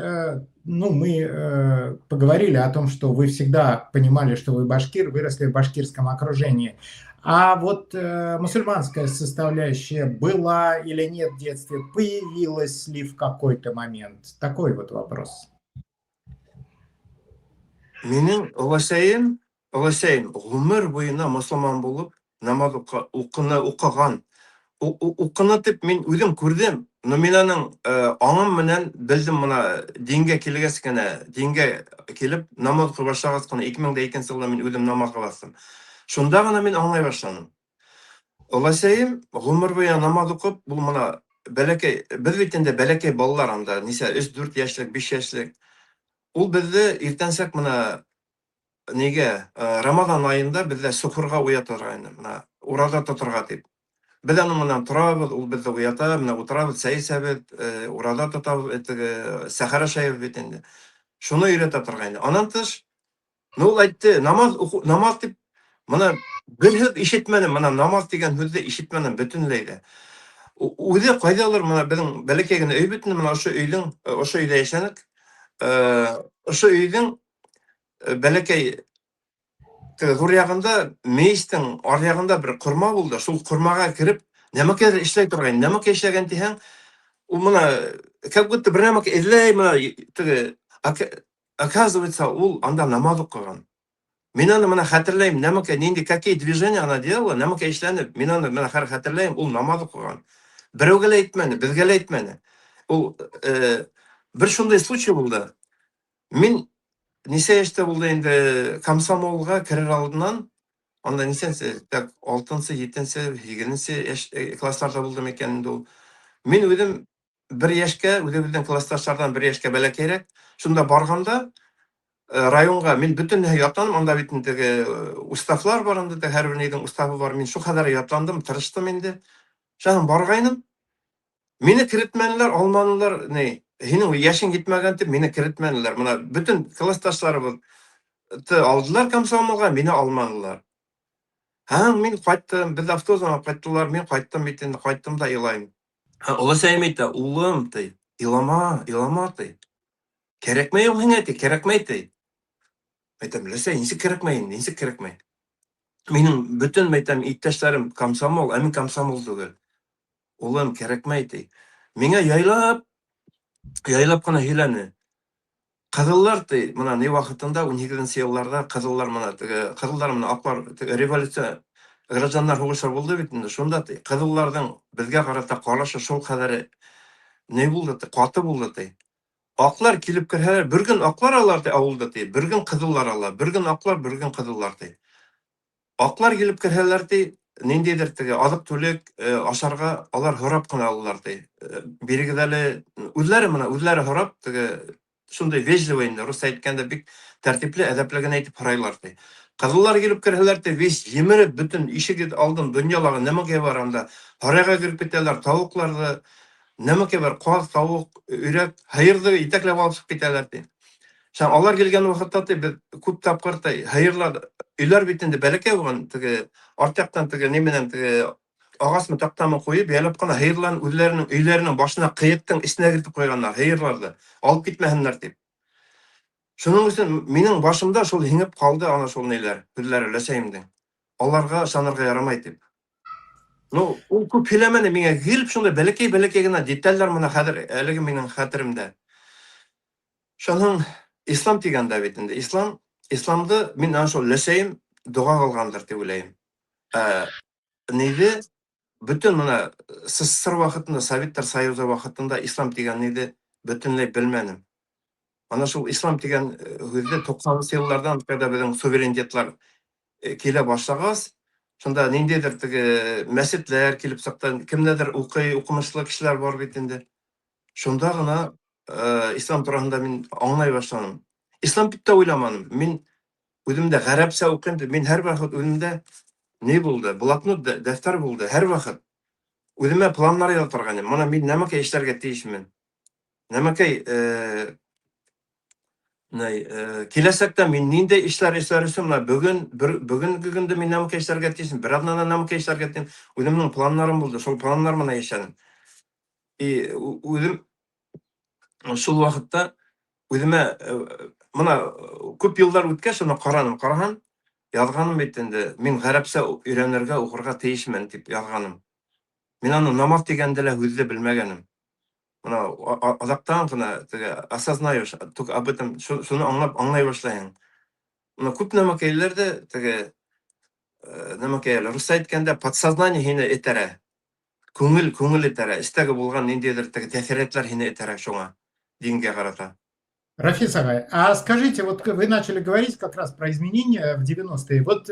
мы поговорили о том, что вы всегда понимали, что вы башкир, выросли в башкирском окружении. А вот мусульманская составляющая была или нет в детстве, появилась ли в какой-то момент? Такой вот вопрос. Минем оласайым гомер буена мусламан булып, намаз укыган. Укыны дип мин үзем күрдем, но мин аның аңым менән белдем моны дингә килгәс кенә, дингә килеп намаз укый башлагач кына 2002 елда мин үзем намазга бастым. Шунда гына мин аңлай башладым. Оласайым гомер буена намаз укып, бу моны бәләкәй, без бит инде бәләкәй балалар анда, нисә 3-4 яшьлек, 5 яшьлек. Ул безне иртәнсәк моны нигә Рамазан айында бездә сухурга уятырга инде, моны ураза тотырга дип. Без аның менән торабыз, ул безне уята, менә утырабыз, чәй эчәбез, ураза тотабыз, сәхәр ашайбыз бит инде. Шуны өйрәтә торган инде. Аннан тыш, ул әйтте, намаз дип, моны бер һүз ишетмәдем, моны намаз дигән һүзне ишетмәдем бөтенләй дә. Үзе кайдалыр моны безнең бәләкәй генә өй бит, менә ошо өйдә яшәнек. Ошо өйдең бәләкәй зур ягында, мейстең ар ягында бер корма булды. Шул кормага кирип, нәмәкәдер эшләй торган. Нәмәкә эшләгән дисәң, ул моны как будто бер нәмәкә эзләй, моны оказывается, ул анда намаз укыган. Мин аны моны хәтерләйм, нәмәкә нинди какие движения она делала, нәмәкә эшләнеп, мин аны моны хәтерләйм, ул намаз укыган. Берәүгә лә әйтмәде, безгә лә әйтмәде. Ул бер шундай случай булды. Мин нисә яшьтә булды инде комсомолга керер алдыннан, анда нисәнче, 6-нчы, 7-нче, 8-нче классларда булдым икән инде ул. Мин үзем бер яшькә, үзебезнең классташлардан бер яшькә бәләкәйрәк, шунда барганда районга мин бөтенләй ятландым, анда бит инде уставлар бар, анда һәрбер нидән уставы бар. Мин шул кадәр ятландым, тырыштым инде. Шәһәр баргайным. Мине киретмәделәр, алмадылар, Һинең яшең җитмәгән дип мине киретмәделәр. Моны бүтән классташларыбыз алдылар комсомолга, мине алмадылар. Мин кайттым, без автобусга кайттылар, мин кайттым бит инде, кайттым да илайм. Оласайым әйтә, улым, илама, Кирәкмәй ул һиңә, кирәкмәй. Әйтәм, ләсә, нисек кирәкмәй? Минем бүтән әйтәм, иптәшләрем комсомол, мин комсомол түгел. Улым, кирәкмәй. Миңа яйлап кына һөйләне. Кызыллар моны ни вакытында 12-нче елларда кызыллар моны аклар революция гражданнар хугышы булды бит инде. Шунда кызылларның безгә карата карашы шул кадәр ни булды, каты булды. Аклар килеп керһәләр, бер көн аклар алар авылда, бер көн кызыллар ала, бер көн аклар, бер көн кызыллар. Аклар килеп керһәләр, ниндидер азык-түлек ашарга алар һорап кына алалар. Бирегез әле, үзләре һорап, шундай вежливый инде, рус әйткәндә бик тәртипле, әдәпле генә әйтеп һорайлар. Кызыллар килеп керһәләр, весь җимереп бөтен ишеге алдын дөньяларга нәмәгә бар анда, һарайга кирип китәләр, тавыкларны нәмәкә бар, каз, тавык, өйрәк, һыерны итәкләп алып китәләр. Шәм алар килгән вакытта күп тапкыр һыерлар, өйләр бит инде бәләкәй булган, артяктан неменән агасмы тактамы куеп, ялап кына һыерларны үзләренең өйләренең башына кыектың исенә кертеп куйганнар, һыерларны алып китмәһеннәр дип. Шуның өчен минең башымда шул һиңеп калды ана шул ниләр, үзләре ләсәйемдең. Аларга ышанырга ярамай дип. Ну, ул күп һөйләмәне миңа, килеп шундай бәләкәй генә детальләр менә хәзер әлеге минең хәтеремдә. Шуның ислам дигәндә бит инде. Исламды мин аны шул ләшәем дуга кылгандыр дип уйлыйм. Ә, Нейде бөтен менә СССР вакытында, Советтар Союзы вакытында ислам дигән нейде бөтенләй белмәдем. Ана шул ислам дигән һүзне 90 еллардан когда безнең суверенитетлар килә башлагас, шунда ниндидер теге мәчетләр килеп сыктан, кемнедер укымышлы кешеләр бар бит инде. Шунда гына ислам турында мин аңлай башладым. Ислам дип тә уйламадым. Мин үземдә гарәпчә укыйм дип, мин һәр вакыт үземдә ни булды? Блокнот, дәфтәр булды һәр вакыт. Үземә планнар яза торган идем. Моны мин нәмәкәй эшләргә тиешмен. Нәмәкәй киләсәктә мин нинди эшләр өчен менә бүгенге көндә мин нәмәкәй эшләргә тиешмен. Бер атнадан нәмәкәй эшләргә тиешмен. Үземнең планнарым булды. Шул планнар менә яшәдем. И үзем шул вакытта үземә менә күп еллар үткәч, шуны караһам, язганым бит инде. Мин гарәпчә өйрәнергә, укырга тиешмен дип язганым. Мин аны намаз дигәнде лә үзе белмәгәнем. Менә азактан гына теге осознаешь, только об этом шуны аңлай башлайың. Менә күп нәмәкәйләрдә теге нәмәкәйләр рус әйткәндә подсознание һине этәрә. Күңел этәрә. Истәге булган ниндидер теге тәэсиратлар һине этәрә шуңа. Дингә карата. Рафис Агай, а скажите, вот вы начали говорить как раз про изменения в 90-е. Вот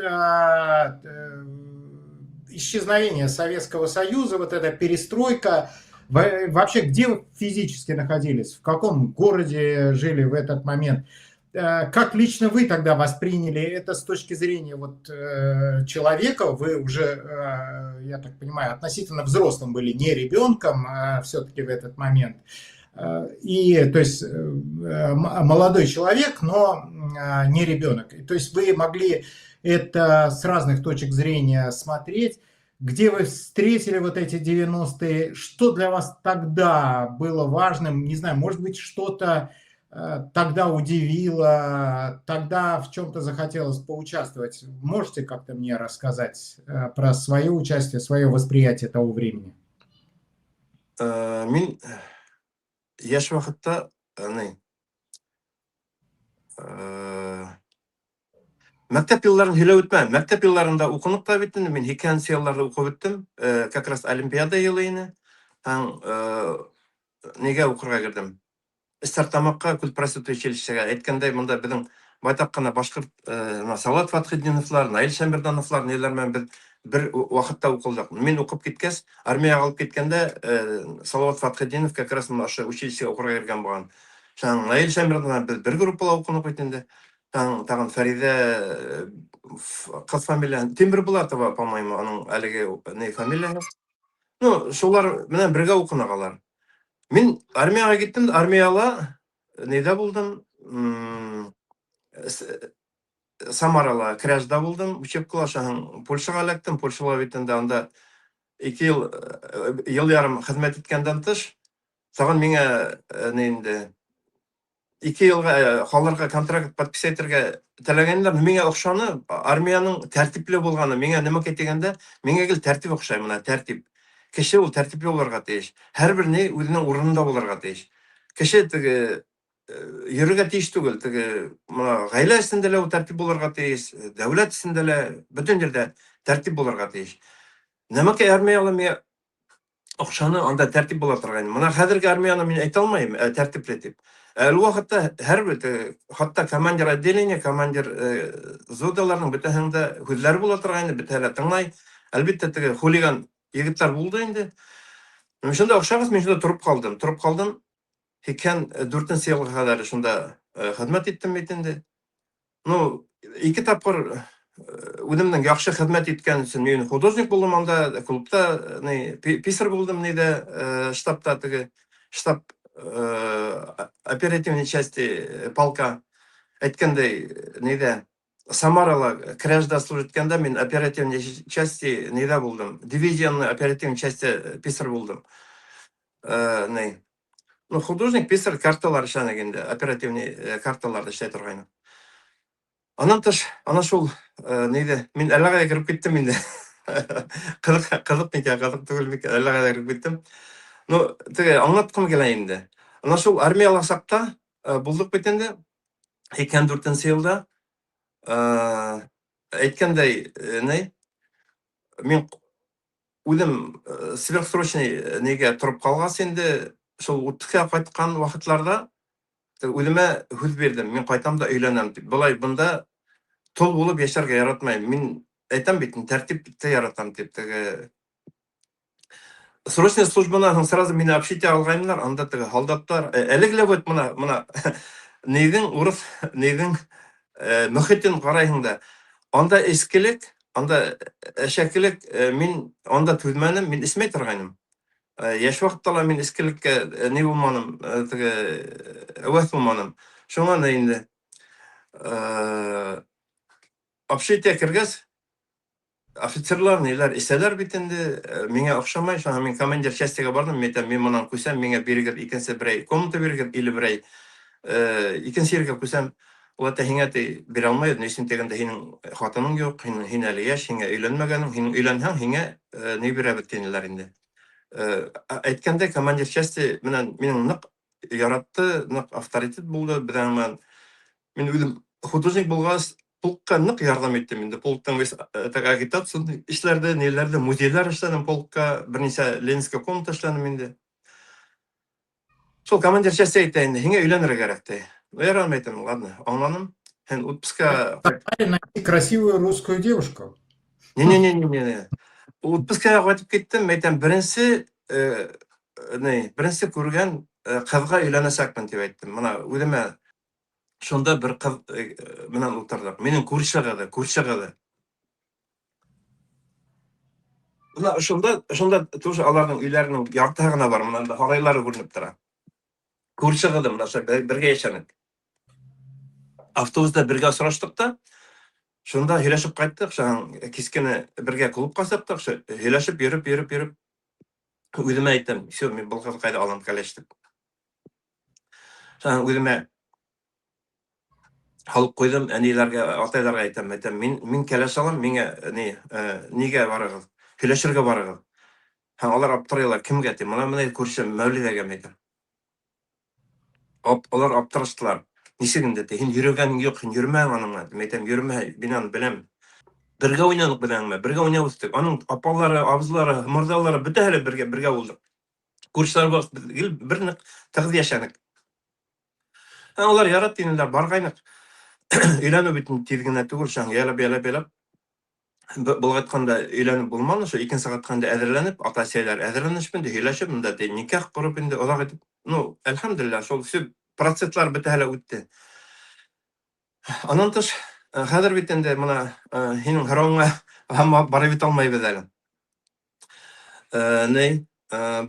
исчезновение Советского Союза, вот эта перестройка, вообще где вы физически находились, в каком городе жили в этот момент? Как лично вы тогда восприняли это с точки зрения вот человека? Вы уже, я так понимаю, относительно взрослым были, не ребенком, все-таки в этот момент. И, то есть, молодой человек, но не ребенок. То есть вы могли это с разных точек зрения смотреть. Где вы встретили вот эти 90-е? Что для вас тогда было важным? Не знаю, может быть, что-то тогда удивило, тогда в чем-то захотелось поучаствовать. Можете как-то мне рассказать про свое участие, свое восприятие того времени? Мин яшь вакытта мәктәп елларын һөйләп үтмәм. Мәктәп елларында укынып та бит инде. Мин 2нче елларда укып беттем. Как раз Олимпиада елы ине. Һәм нигә укырга кирдем? Стартамакка культпроституция училищега әйткәндәй, монда безнең байтак кына башкорт Салават Фатхетдиновлар, Наил Шәмирдановлар неләр белән без бер вакытта укылдык. Мин укып киткәс, армиягә алып киткәндә, Салават Фатхетдинов как раз моны ашы училищега укырга кергән булган. Шаң Наил Шәмирдановлар без бер группала укынып бит инде. Тагын Фәридә кыз фамилия Тимербулатова, по-моему, аның әлеге не фамилиясы. Ну, шулар менән бергә укынагалар. Мин армияга киттем, армияла нидә булдым? Самарала крәждә булдым, учебкала шаһың Польшага эләктем. Польшага бит инде анда 2 ел ярым хезмәт иткәндән тыш, тагын миңа инде 2 елга халырга контракт подписать итәргә теләгәннәр. Миңа охшаны, армияның тәртипле булганы. Миңа нема дигәндә, миңа гел тәртип охшай, менә тәртип. Кеше ул тәртипле булырга тиеш. Һәрбер ни үзенең урынында булырга тиеш. Кеше теге йөрергә тиеш түгел, теге менә гаилә эчендә лә тәртип булырга тиеш, дәүләт эчендә лә бөтен җирдә тәртип булырга тиеш. Нәмәкә армияла миңа охшаны, анда тәртип була торган. Менә хәзерге армияны мин әйтә алмыйм, тәртипле дип. Ул вакытта һәрбер хатта командир отделения, командир зодаларның бөтәһендә хүзләр була торган, бөтәһе тыңлай. Әлбәттә теге хулиган егетләр булды инде. Шунда охшагыз, мин шунда турып калдым. 4нче елга кадәр шунда хезмәт иттем бит инде. Ну, 2 тапкыр үземнең яхшы хезмәт иткән өчен мин художник булдым анда, клубта, писар булдым ниде, штабта теге штаб оперативной части полка. Әйткәндәй, ниде Самарала крәждә служит иткәндә мин оперативной части ниде булдым. Дивизионный оперативной части писар булдым. Ну, художник, писар, карталар эшләнә инде, оперативный карталарда эшләй торган. Аннан тыш, ана шул ниде, мин әлегә кирип киттем инде. Қызық мекен, қызық түгіл мекен, әлі қайда кіріп кеттім. Ну, теге аңлатқым келе инде. Ана шул армияга сакта булдык бит инде 2004 елда әйткәндәй, мен үзем сверхсрочный неге торып калгас инде, шул утка кайткан вакытларда үземә хүз бирдем. Мен кайтам да өйләнәм дип. Булай бында тол булып яшәргә яратмайм. Мин әйтәм бит, тәртипте яратам дип. Теге срочная службаны сразу мине общите алгайннар, анда теге солдаттар, әлеге вот мына нейдин урыс нейдин мөхитен карайсың да, анда эскелек, анда әшәкелек, мин анда түзмәнем, мин исмәй торгайным. Яшь вакытта мин эскелеккә ни булманым, теге әвәс булманым. Шуңа да инде общите кергәс, офицерлар неләр исәләр бит инде, миңа охшамай, шуңа мин командир частька бардым, мен әйтәм, мин монан күсәм, миңа бирегез икенче берәй комната бирегез, или берәй икенче ергә күсәм, ул әйтә, һиңә бирә алмайбыз, ни өчен дигәндә, һинең хатының юк, һин әле яшь, һиңа өйләнмәгәнең, һин өйләнһәң, һиңә ни бирәбез динеләр инде. Әйткәндәй, командир части менән минең нык яратты, нык авторитет булды, белән мин үзем художник булгас, полкка нык ярдәм иттем инде. Полктан агитация эшләрдә, неләрдә, музейлар эшләдем полкка, берничә Ленинская комната эшләдем инде. Шул командир части әйтә инде, һиңа өйләнергә кирәк ди. Ярдәм әйтәм, ладно, аңланым. Һәм отпуска Найти красивую русскую девушку. Не. Отпускага кайтып киттем, әйтәм, беренче күргән кызга өйләнәсәкмен дип әйттем. Мына үземә шунда бер кыз менән утырдык. Минең күрше. Мына шунда тоже аларның өйләренең яртыһы гына бар, мында һарайлары күренеп тора. Күрше кызым, мына бергә яшәдек. Автобуста бергә очраштык та, шунда һөйләшеп кайттык, кискене бергә клубка сыктык, һөйләшеп йөреп үземә әйттем, всё, мин бу кызга кайда алам кәләш дип. Үземә халык куйдым, әниләргә, атайларга әйтәм, мин кәләш алам, миңа нигә барыгыз, һөйләшергә барыгыз. Алар аптырыйлар, кемгә дим, менә күрше Мәүлидәгә әйтәм. Алар аптыраштылар. Ничек инде, һин йөргәнең юк, һин йөрмәң аның. Мин әйтәм, йөрмә, мин аны беләм. Бергә уйнадык беләнме, бергә уйнап үстек. Аның апалары, абзылары, мордалары бөтәһе бергә булдык. Күршеләр бар, бер нык тыгыз яшәдек. Алар ярат динеләр, баргайнык. Өйләнү бит тиз генә түгел, ялап. Бұл айтқанда өйләнеп булманы, шо 2 сағатқа әзерләнеп, ата-әсәләр әзерләнешмен де, һөйләшеп, монда никах курып инде, озак итеп, ну, әлхәмдүлилләх, шул процесслар бөтәһе үтте. Анан тыш, хәзер бит инде мына һинең һорауыңа барып бит алмайбыз әле.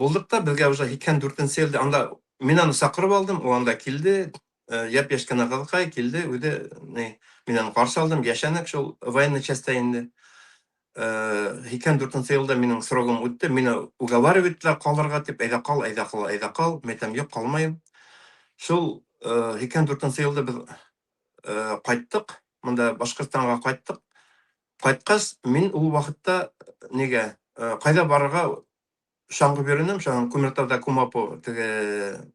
Булдык та безгә уже 2004 елда анда мин аны сакырып алдым, ул анда килде, яп-яшь кенә кызыкай килде, үзе мин аны каршы алдым, яшәнек шул военный частьта инде. 2004 елда минең срогым үтте, мине уговаривать иттеләр калырга дип, әйдә кал, мен әйтәм, юк, калмайм. Шул 2004 елда без кайттык, монда Башкортстанга кайттык. Кайткас, мин ул вакытта нигә, кайда барырга шаңгы биренем, Күмертауда Кумапо теге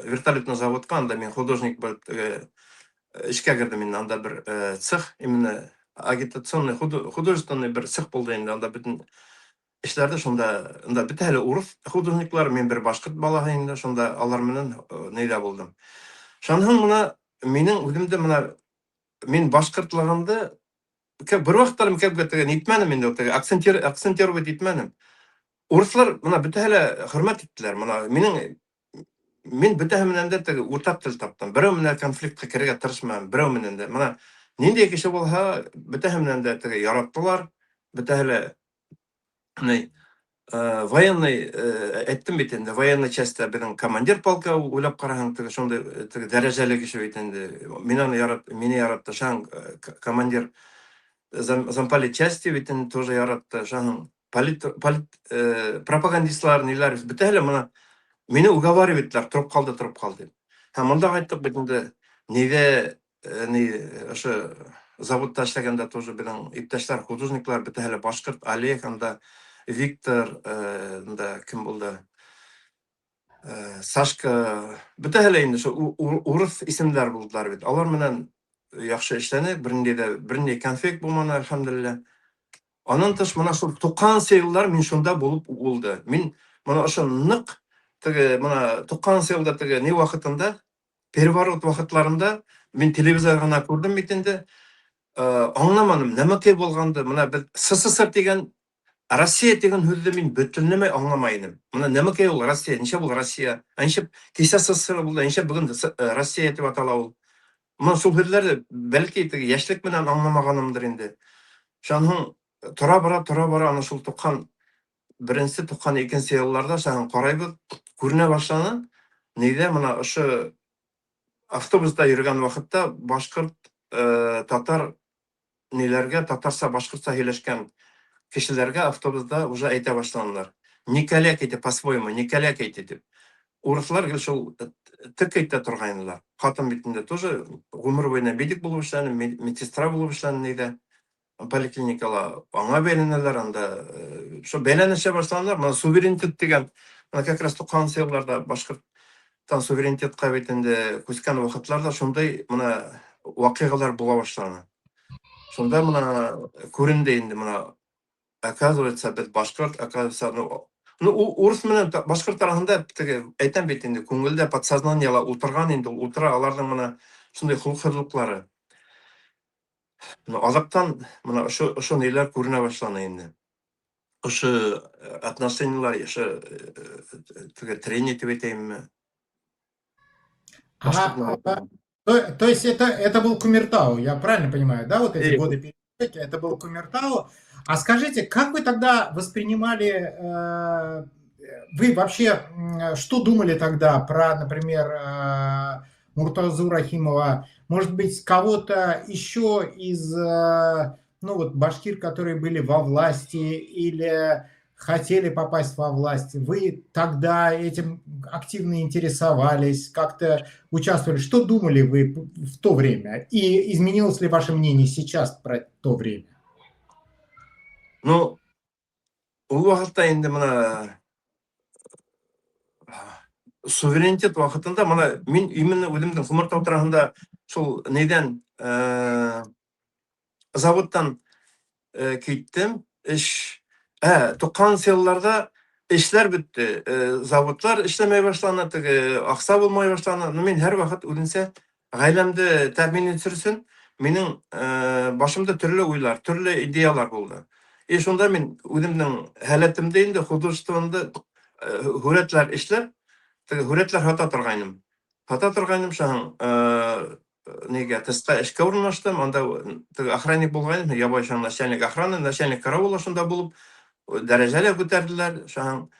вертолетный заводка, анда мин художник булып эшкә кирдем, мин анда бер цех, именно агитационный художественный бер цех булды инде, анда бүтән эшләрдә, шунда бөтәһе урыс художниклар, мин бер башкорт балаһы инде, шунда алар менән нидә булдым. Шуннан моны минең үземдә моны мин башкортлыгымды бер вакыттар кәпкә нитмәнем инде, акцентировать итмәнем. Урыслар моны бөтәһе хөрмәт иттеләр, моны мин бөтәһе менән дә уртак тел таптым. Берәү менән конфликтка керергә тырышмам, берәү менән дә. Моны нинди кеше булса, бөтәһе менән дә яраттылар, бөтәһе военный, әйттем бит инде, военный частьта безнең командир полка, уйлап караһаң, шундый дәрәҗәле кеше бит инде. Мине яратты, командир замполит части бит инде тоже яратты, пропагандистлар, ниләр, бөтәһе моны мине уговаривать иттеләр, торып кал дип. Һәм монда кайттык бит инде, нигә ошо заводта эшләгәндә тоже безнең иптәшләр, художниклар бөтәһе башкорт, Олег, анда Виктор, анда кем булды? Сашка, бөтәһе инде шу урыс исемләр булдылар бит. Алар менән яхшы эшләнек, бернинди конфликт булманы, әлхәмдүлилләh. Аннан тыш моны шул 90 еллар мин шунда булып булды. Мин моны ошо нык теге моны 90 елда теге ни вакытында, переворот вакытларында мин телевизор гына күрдем бит инде. Аңламадым, нәмәкәй булганды. Моны без СССР дигән, Россия дигән сүзне мин бөтенләй аңламай идем. Моны нәмәкәй ул Россия, ничә бул Россия? Ничә кичә СССР булды, ничә бүген Россия дип атала ул. Моны шул сүзләрне бәлки теге яшьлек менән аңламаганымдыр инде. Шуның тора бара аны шул 91-нче, 92-нче елларда шуны карайбыз, күренә башланы. Нидә моны ошо автобуста йөргән вакытта башкорт, татар ниләргә, татарча, башкортча сөйләшкән кешеләргә автобуста уже әйтә башлаганнар. Николяк итеп, по-своему, Николяк итеп. Урыслар гел шул тик әйтә торганнар. Хатын битендә тоже гомер буена медик булып эшләне, медсестра булып эшләне нидә. Поликлиникала аңа бәйләнәләр, анда шо бәйләнешә башлаганнар. Моны суверенитет дигән, моны как раз 90 елларда башкорттан суверенитетка бит инде күскән вакытларда шундай моны вакыйгалар була башлаган. Шунда моны күренде инде моны. Оказывается, без башкорт, оказывается, урыс менән башкорт арасында теге әйтәм бит инде, күңелдә подсознаниела утырган инде, утыра аларның моны шундай хулыклары. Азактан моны ошо ниләр күренә башланы инде. Ошо отношениялар, ошо теге трение дип әйтәйемме? То есть это был Кумертау, я правильно понимаю, да, вот эти годы перестройки, это был Кумертау. А скажите, как вы тогда воспринимали, вы вообще что думали тогда про, например, Муртазу Рахимова, может быть, кого-то еще из, ну вот, башкир, которые были во власти или хотели попасть во власть? Вы тогда этим активно интересовались, как-то участвовали? Что думали вы в то время? И изменилось ли ваше мнение сейчас про то время? Ну, ул вакытта инде моны суверенитет вакытында моны мин именно үземнең Кумертау тарафында шул нидән заводтан киттем. 90 елларда эшләр бетте. Заводлар эшләмәй башланы, теге акса булмай башланы. Мин һәр вакыт үзенчә гаиләмдә тәэмин итсен, минең башымда төрле уйлар, төрле идеялар булды. Шунда мин үземнең халәтемдә инде художествода хүрәтләр эшләр, теге хүрәтләр хата торгайным. Хата торгайным шаң нигә тышка эшкә урнаштым, анда теге охранник булган, ябай шаң начальник охраны, начальник караула шунда булып дәрәҗәләр күтәрделәр шаң.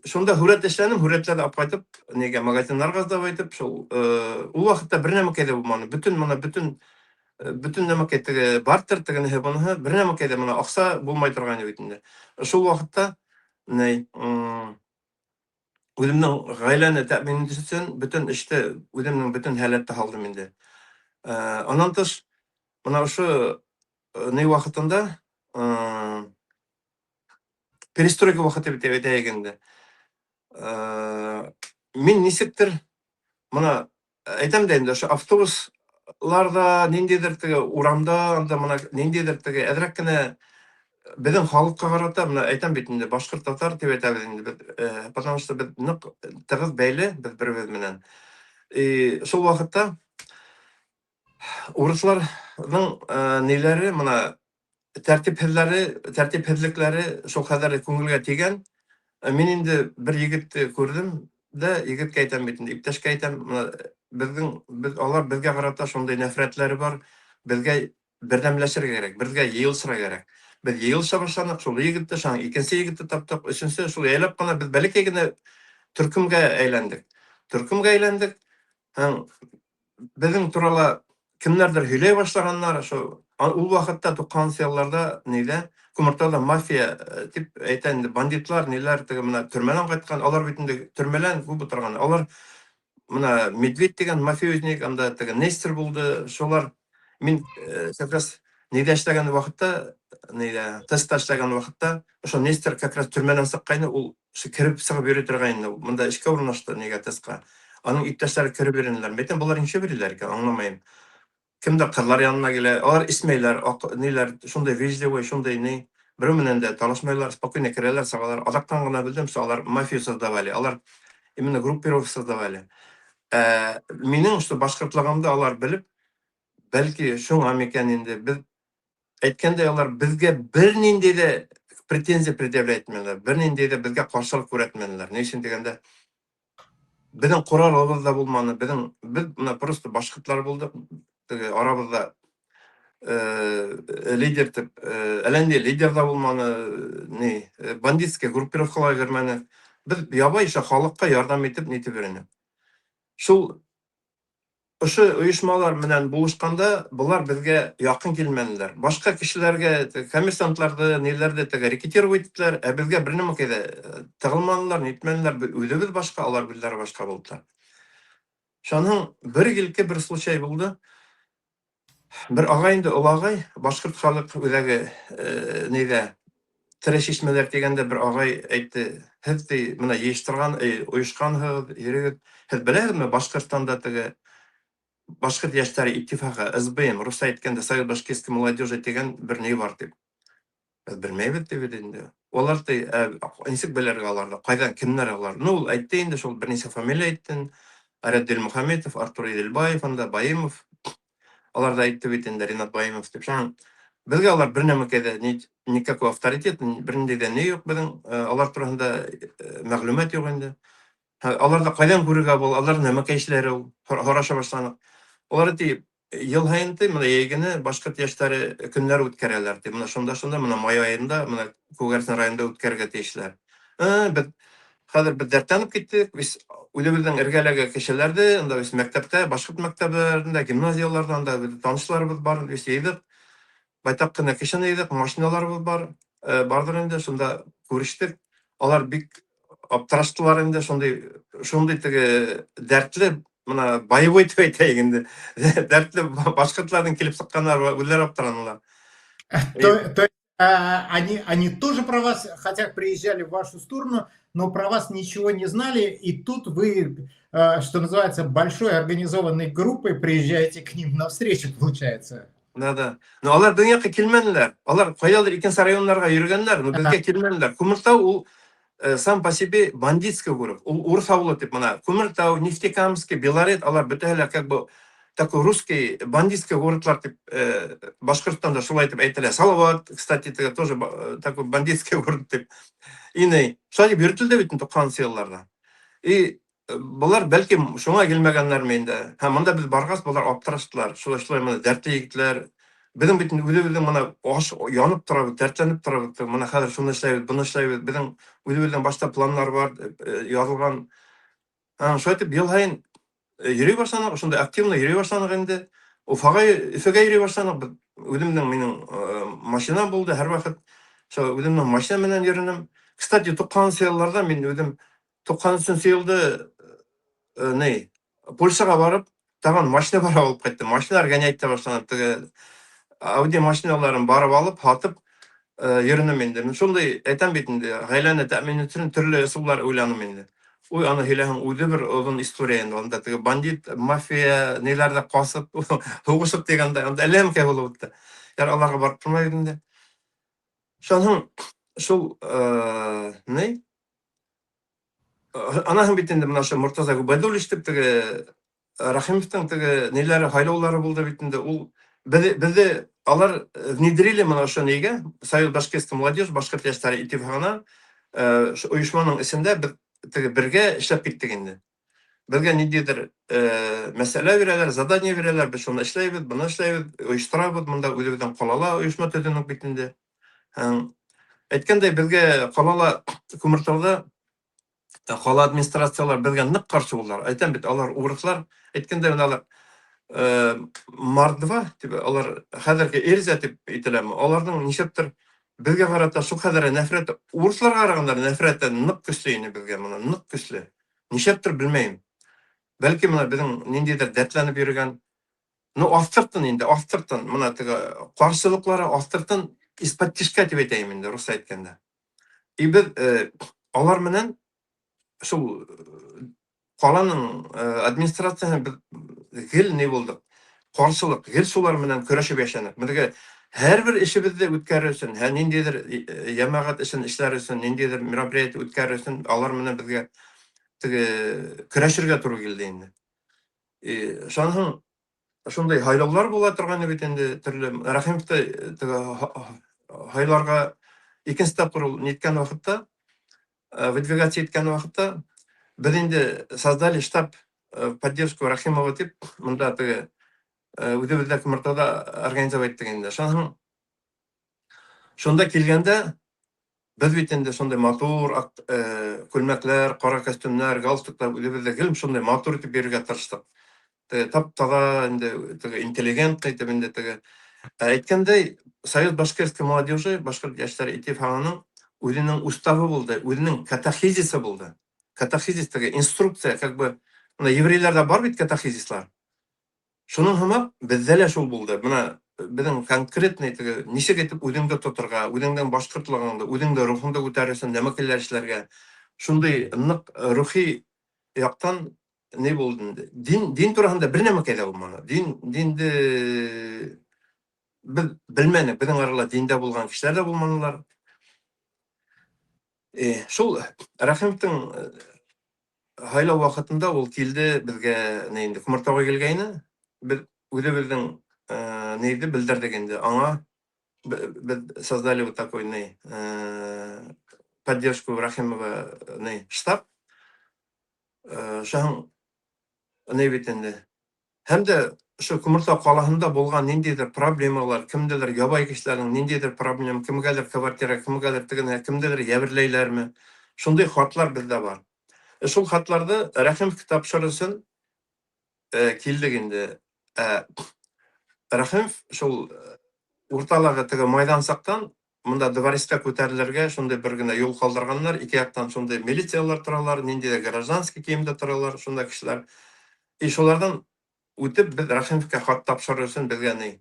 Шунда хүрәт эшләнем, хүрәтләрдә алып кайтып, нигә магазиннарга да әйтеп, шул ул вакытта бер нәмәкәй булмады. Бүтән нәмәкәй теге бартер теге һәбәнәһе бер нәмәкәй дә моны акса булмай торган бит инде. Шул вакытта үземнең гаиләне тәэмин итсен, бүтән эштә үземнең бүтән халәтте халдым инде. Аннан тыш моны ошо ни вакытында перестройка вакыты бит әйтәйек инде. Мин нисектер моны әйтәм дә инде, ошо автобусларда ниндидер теге урамда, анда моны ниндидер теге әдрәк кенә безнең халыкка карата моны әйтәм бит инде, башкорт татар дип әйтәбез инде. Потому что без нык тыгыз бәйле без бер-бер менән. Шул вакытта урысларның ниләре моны тәртипһезлекләре шул кадәр күңелгә тигән. Мин инде бер егетне күрдем дә, егеткә әйтәм бит инде, иптәшкә әйтәм, без алар безгә карата шундый нәфрәтләре бар, безгә бердәмләшергә кирәк, безгә йыелышырга кирәк. Без йыелыша башладык, шул егетне шаң, икенче егетне таптык, өченче шул әйләп кына без бәләкәй генә төркемгә әйләндек. Һәм безнең турала кемнәрдер һөйләй башлаганнар, ул вакытта 90 елларда нидә Кумертауда мафия дип әйтән бандитлар, ниләр теге менә төрмәдән кайткан, алар бит инде төрмәдән күп утырган. Алар менә Медведь дигән мафиозник, анда теге Нестер булды, шулар Мин как раз нейдә эшләгән вакытта, нейдә тестта эшләгән вакытта, ошо Нестер как раз төрмәдән сыккайны, ул кирип сыгып йөри торгайны. Монда эшкә урнашты нигә тестка. Аның иптәшләре кирип йөренеләр. Бәйтен булар ничә биреләр икән, аңламыйм. Кемдер кызлар янына килә, алар исмәйләр, ниләр, шундай вежливый, шундай ни, бер менән дә талашмайлар, спокойно керәләр, сагалар. Адактан гына белдем, алар мафия создавали, алар именно группировка создавали. Минең что башкортлыгымда алар белеп, бәлки шуңа микән инде без әйткәндә алар безгә бернинди дә претензия предъявлять итмәделәр, бернинди дә безгә каршылык күрсәтмәделәр. Ни өчен дигәндә, безнең коралыбыз да булманы, без менә просто башкортлар булдык. Арабызда лидер тип, әллә лидер да булманы, ни, бандитская группировкалар гөрмәне. Без ябайча халыкка ярдәм итеп нитеп йөренек. Шул ошо оешмалар менән булышканда, булар безгә якын килмәделәр. Башка кешеләргә, коммерсантларды, ниләрдә рекетировать иттеләр, ә безгә бернеме дә тыгылмадылар, нитмәделәр. Үзебез башка, алар безләре башка булдылар. Шуның бер гилке бер случай булды. Бер агай инде, ул агай, башкорт халык үзәге нидә тирешмәләр дигәндә бер агай әйтте, һез менә җыештырган, оешканһыз, йөрегез, һез беләсезме, Башкортстанда Башкорт яшьләре иттифагы, СБМ, русча әйткәндә Союз башкирской молодежи дигән бер ни бар дип. Без белмәйбез дип инде. Алар ничек белергә аларны, кайдан, кемнәр алар? Ну, ул әйтте инде, шул берничә фамилия әйттен. Араддин Мөхәммәтов, Артур Иделбаев, анда Баимов. Алар да әйтте бит инде, Ринат Баимов дип. Безгә алар бернәмәкә дә никакой авторитет, бернинди дә ни юк безнең, алар турында мәгълүмат юк инде. Аларда кайдан күрергә бул, алар нәмәкә эшләре ул, хараша башланып. Алар ел һайын менә ягене башкорт яшьләре көннәр үткәрәләр. Менә шунда менә май аенда, менә Күгәрсен районында үткәрергә тиешләр. Без хәзер без дәртләнеп киттек. Без үзебезнең эргәләге кешеләрдә, анда без мәктәптә, башкорт мәктәпләрендә, гимназияларда анда танышларыбыз бар, без йыйдык. Байтак кына кешене йыйдык, машиналарыбыз бар. Бардыр инде, шунда күрештек. Алар бик аптыраштылар инде, шундый дәртле, менә боевой дип әйтәйек инде. Дәртле башкортларның килеп сыкканнар, үзләре аптыраналар. То есть они тоже про вас, хотя приезжали в вашу сторону, но про вас ничего не знали, и тут вы, что называется, большой организованной группой приезжаете к ним навстречу, получается. Да. Но алар дөньяга килмәделәр. Алар кайдадыр икенче районнарга йөргәннәр, но безгә килмәделәр. Күмертау ул сам по себе бандитский город. Ул урыс авылы дип менә. Күмертау, Нефтекамский, Белорет, алар бөтәһе как бы такой русский бандитский городлар дип Башкортстанда шулай дип әйтелә. Салават, кстати, тоже такой бандитский город дип. Ине, шулай йөртелде бит 90 елларда. И булар бәлки шуңа килмәгәннәр инде. Монда без баргас, булар аптыраштылар. Шулай менә дәртле егетләр. Безнең бит үзебезнең менә аш янып тора, дәртләнеп тора. Менә хәзер шуны эшләйбез, буны эшләйбез. Безнең үзебезнең башта планнар бар, язылган. Шулай дип ел һайын йөри башланык, шунда активно йөри башланык инде. Уфага йөри башланык. Үземнең минем машинам булды һәр вакыт. Шул үземнең машина менән йөренем. Кстати, 90 елларда мин үзем 90 елда Польшага барып, тагын машина барып алып кайттым. Машиналар гәнә әйтә башланып, Audi машиналарын барып алып, хатып йөренем инде. Мин шундый әйтәм бит инде, гаиләне тәэмин итүчен төрле ысуллар уйланым инде. Ой, аны һөйләһәң, үзе бер озын история инде. Анда бандит, мафия, неләрдә касып, хугышып дигәндә, анда әлләмкә булып үтте. Аларга барып тормай инде. Шуның шул Анаһын бит инде менә шу Муртаза Губайдуллович дип Рахимовтың неләре хайлаулары булды бит инде. Ул безне алар внедрили менә шу нигә? Союз башкирской молодежи, башкорт яшьләре иттифагына оешманың исендә бергә эшләп киттек инде. Безгә ниндидер мәсьәлә бирәләр, задание бирәләр, без шуны эшләйбез, буны эшләйбез, оештырабыз, монда үзебездән калала оешма төзенек бит инде. Әйткәндәй, безгә калала Күмертауда кала администрациялар безгә нык каршы булдылар. Әйтәм бит, алар урыслар, әйткәндәй, алар мардва дип, алар хәзерге эрзә дип әйтеләме? Аларның ничектер безгә карата шу хәзер нәфрәт, урысларга караганда нәфрәт нык көчле ине безгә, моны нык көчле. Ничектер белмәйм. Бәлки менә безнең ниндидер дәртләнеп йөргән Ну, астыртын инде, астыртын. Мына тиги каршылыклары астыртын из-под тишка дип әйтәм инде, рус әйткәндә. И без алар менән шул каланың администрацияһы гел не булдык. Каршылык, гел шулар менән көрәшеп яшәдек. Безгә һәрбер эшебезне үткәрер өчен, ниндидер ямагать эшен эшләр өчен, ниндидер мероприятие үткәрер өчен алар менән безгә теге көрәшергә туры килде инде. Шуның шундай хайлаулар була торган бит инде төрле. Рәхимовты хайларга икенче тапкыр ул ниткән вакытта, выдвигать иткән вакытта без инде создали штаб поддержку Рахимова дип, монда теге үзебездә Кымыртада организовать иттек инде. Шунда килгәндә без бит инде шундай матур күлмәкләр, кара костюмнар, галстуклар үзебездә гел шундай матур итеп бирергә тырыштык. Тап-таза инде теге интеллигент итеп инде теге әйткәндәй, Союз башкирской молодежи, башкорт яшьләр иттифагының үзенең уставы булды, үзенең катехизисы булды. Катехизис теге инструкция, как бы еврейларда бар бит катехизислар. Шуның һымак бездә лә шул булды. Менә безнең конкретный теге ничек итеп үзеңдә тотырга, үзеңнең башкортлыгыңды, үзеңдә рухыңды күтәрүсен нәмәкәләр эшләргә. Шундый нык рухи яктан не булды инде. Дин турында бер нәмәкә дә булмады. Динде без белмәдек, безнең арала диндә булган кешеләр дә булмадылар. Шул Рәхимовтың хайлау вакытында ул килде безгә инде Кумыртага килгәйне. Без үзебезнең нейди белдердек инде. Аңа без создали вот такой поддержку Рахимова штаб. Шуң не бит инде. Һәм дә шу Кумырта калаһында булган ниндидер проблемалар, кемдәдер ябай кешеләрнең ниндидер проблема, кемгәдер квартира, кемгәдер тегене, кемдәдер яберләйләрме? Шундый хатлар бездә бар. Шул хатларды Рәхимов тапшырысын килдек инде. Рәхимов шул урталарга теге майдан сактан монда дворецка күтәрелергә шундый бер генә юл калдырганнар, ике яктан шундый милициялар торалар, ниндидер гражданский киемдә торалар, шунда кешеләр. Шулардан үтеп без Рәхимовка хат тапшырысын безгә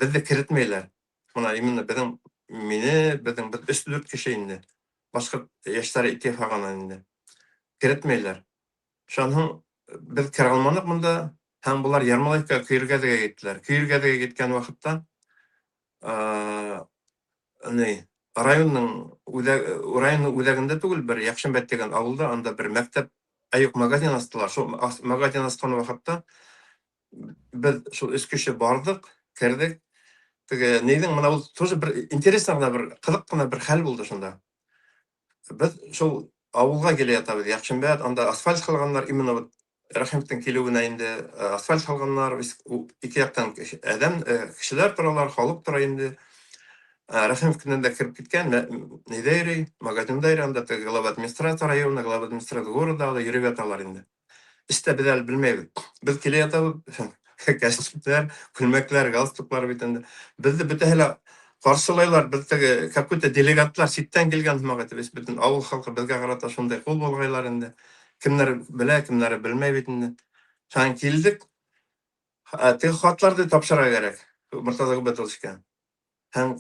безне кертмәйләр. Моны именно безнең безнең 3-4 кеше инде. Башка яшьләр иттифагына инде. Кертмәйләр. Шуның без кер алмадык монда. Һәм булар Ярмолаевка Кыйргәдәгә киттеләр. Кыйргәдәгә киткән вакытта районның үзәгендә түгел, бер Яхшымбәт дигән авылда, анда бер мәктәп аяк магазин астылар. Шул магазин аскан вакытта без шул 3 кеше бардык, кердек. Теге нидән моны ул тоже бер интересный гына бер кызык кына бер хәл булды шунда. Без шул авылга килә ятабыз. Яхшымбәт, анда асфальт салганнар, именно вот Рәхимовтың килүенә инде асфальт салганнар, ике яктан адәм кешеләр торалар, халык тора инде. Рәхимов көнендә кирип киткән, нидәйри, магазинда анда теге глава администрация района, глава администрация города йөреп яталар инде. Истә без әле белмәйбез. Без килә ятабыз, костюмнар, күлмәкләр, галстуклар бит инде. Безне бөтәһе каршылайлар, без теге какой-то делегатлар читтән килгән һымак итеп, бөтен авыл халкы безгә карата шундай кул болгайлар инде. Кемнәр белә, кемнәр белмәй бит инде. Шуң килдек. Теге хатларды тапшырырга кирәк. Муртаза Губатовичка. Һәм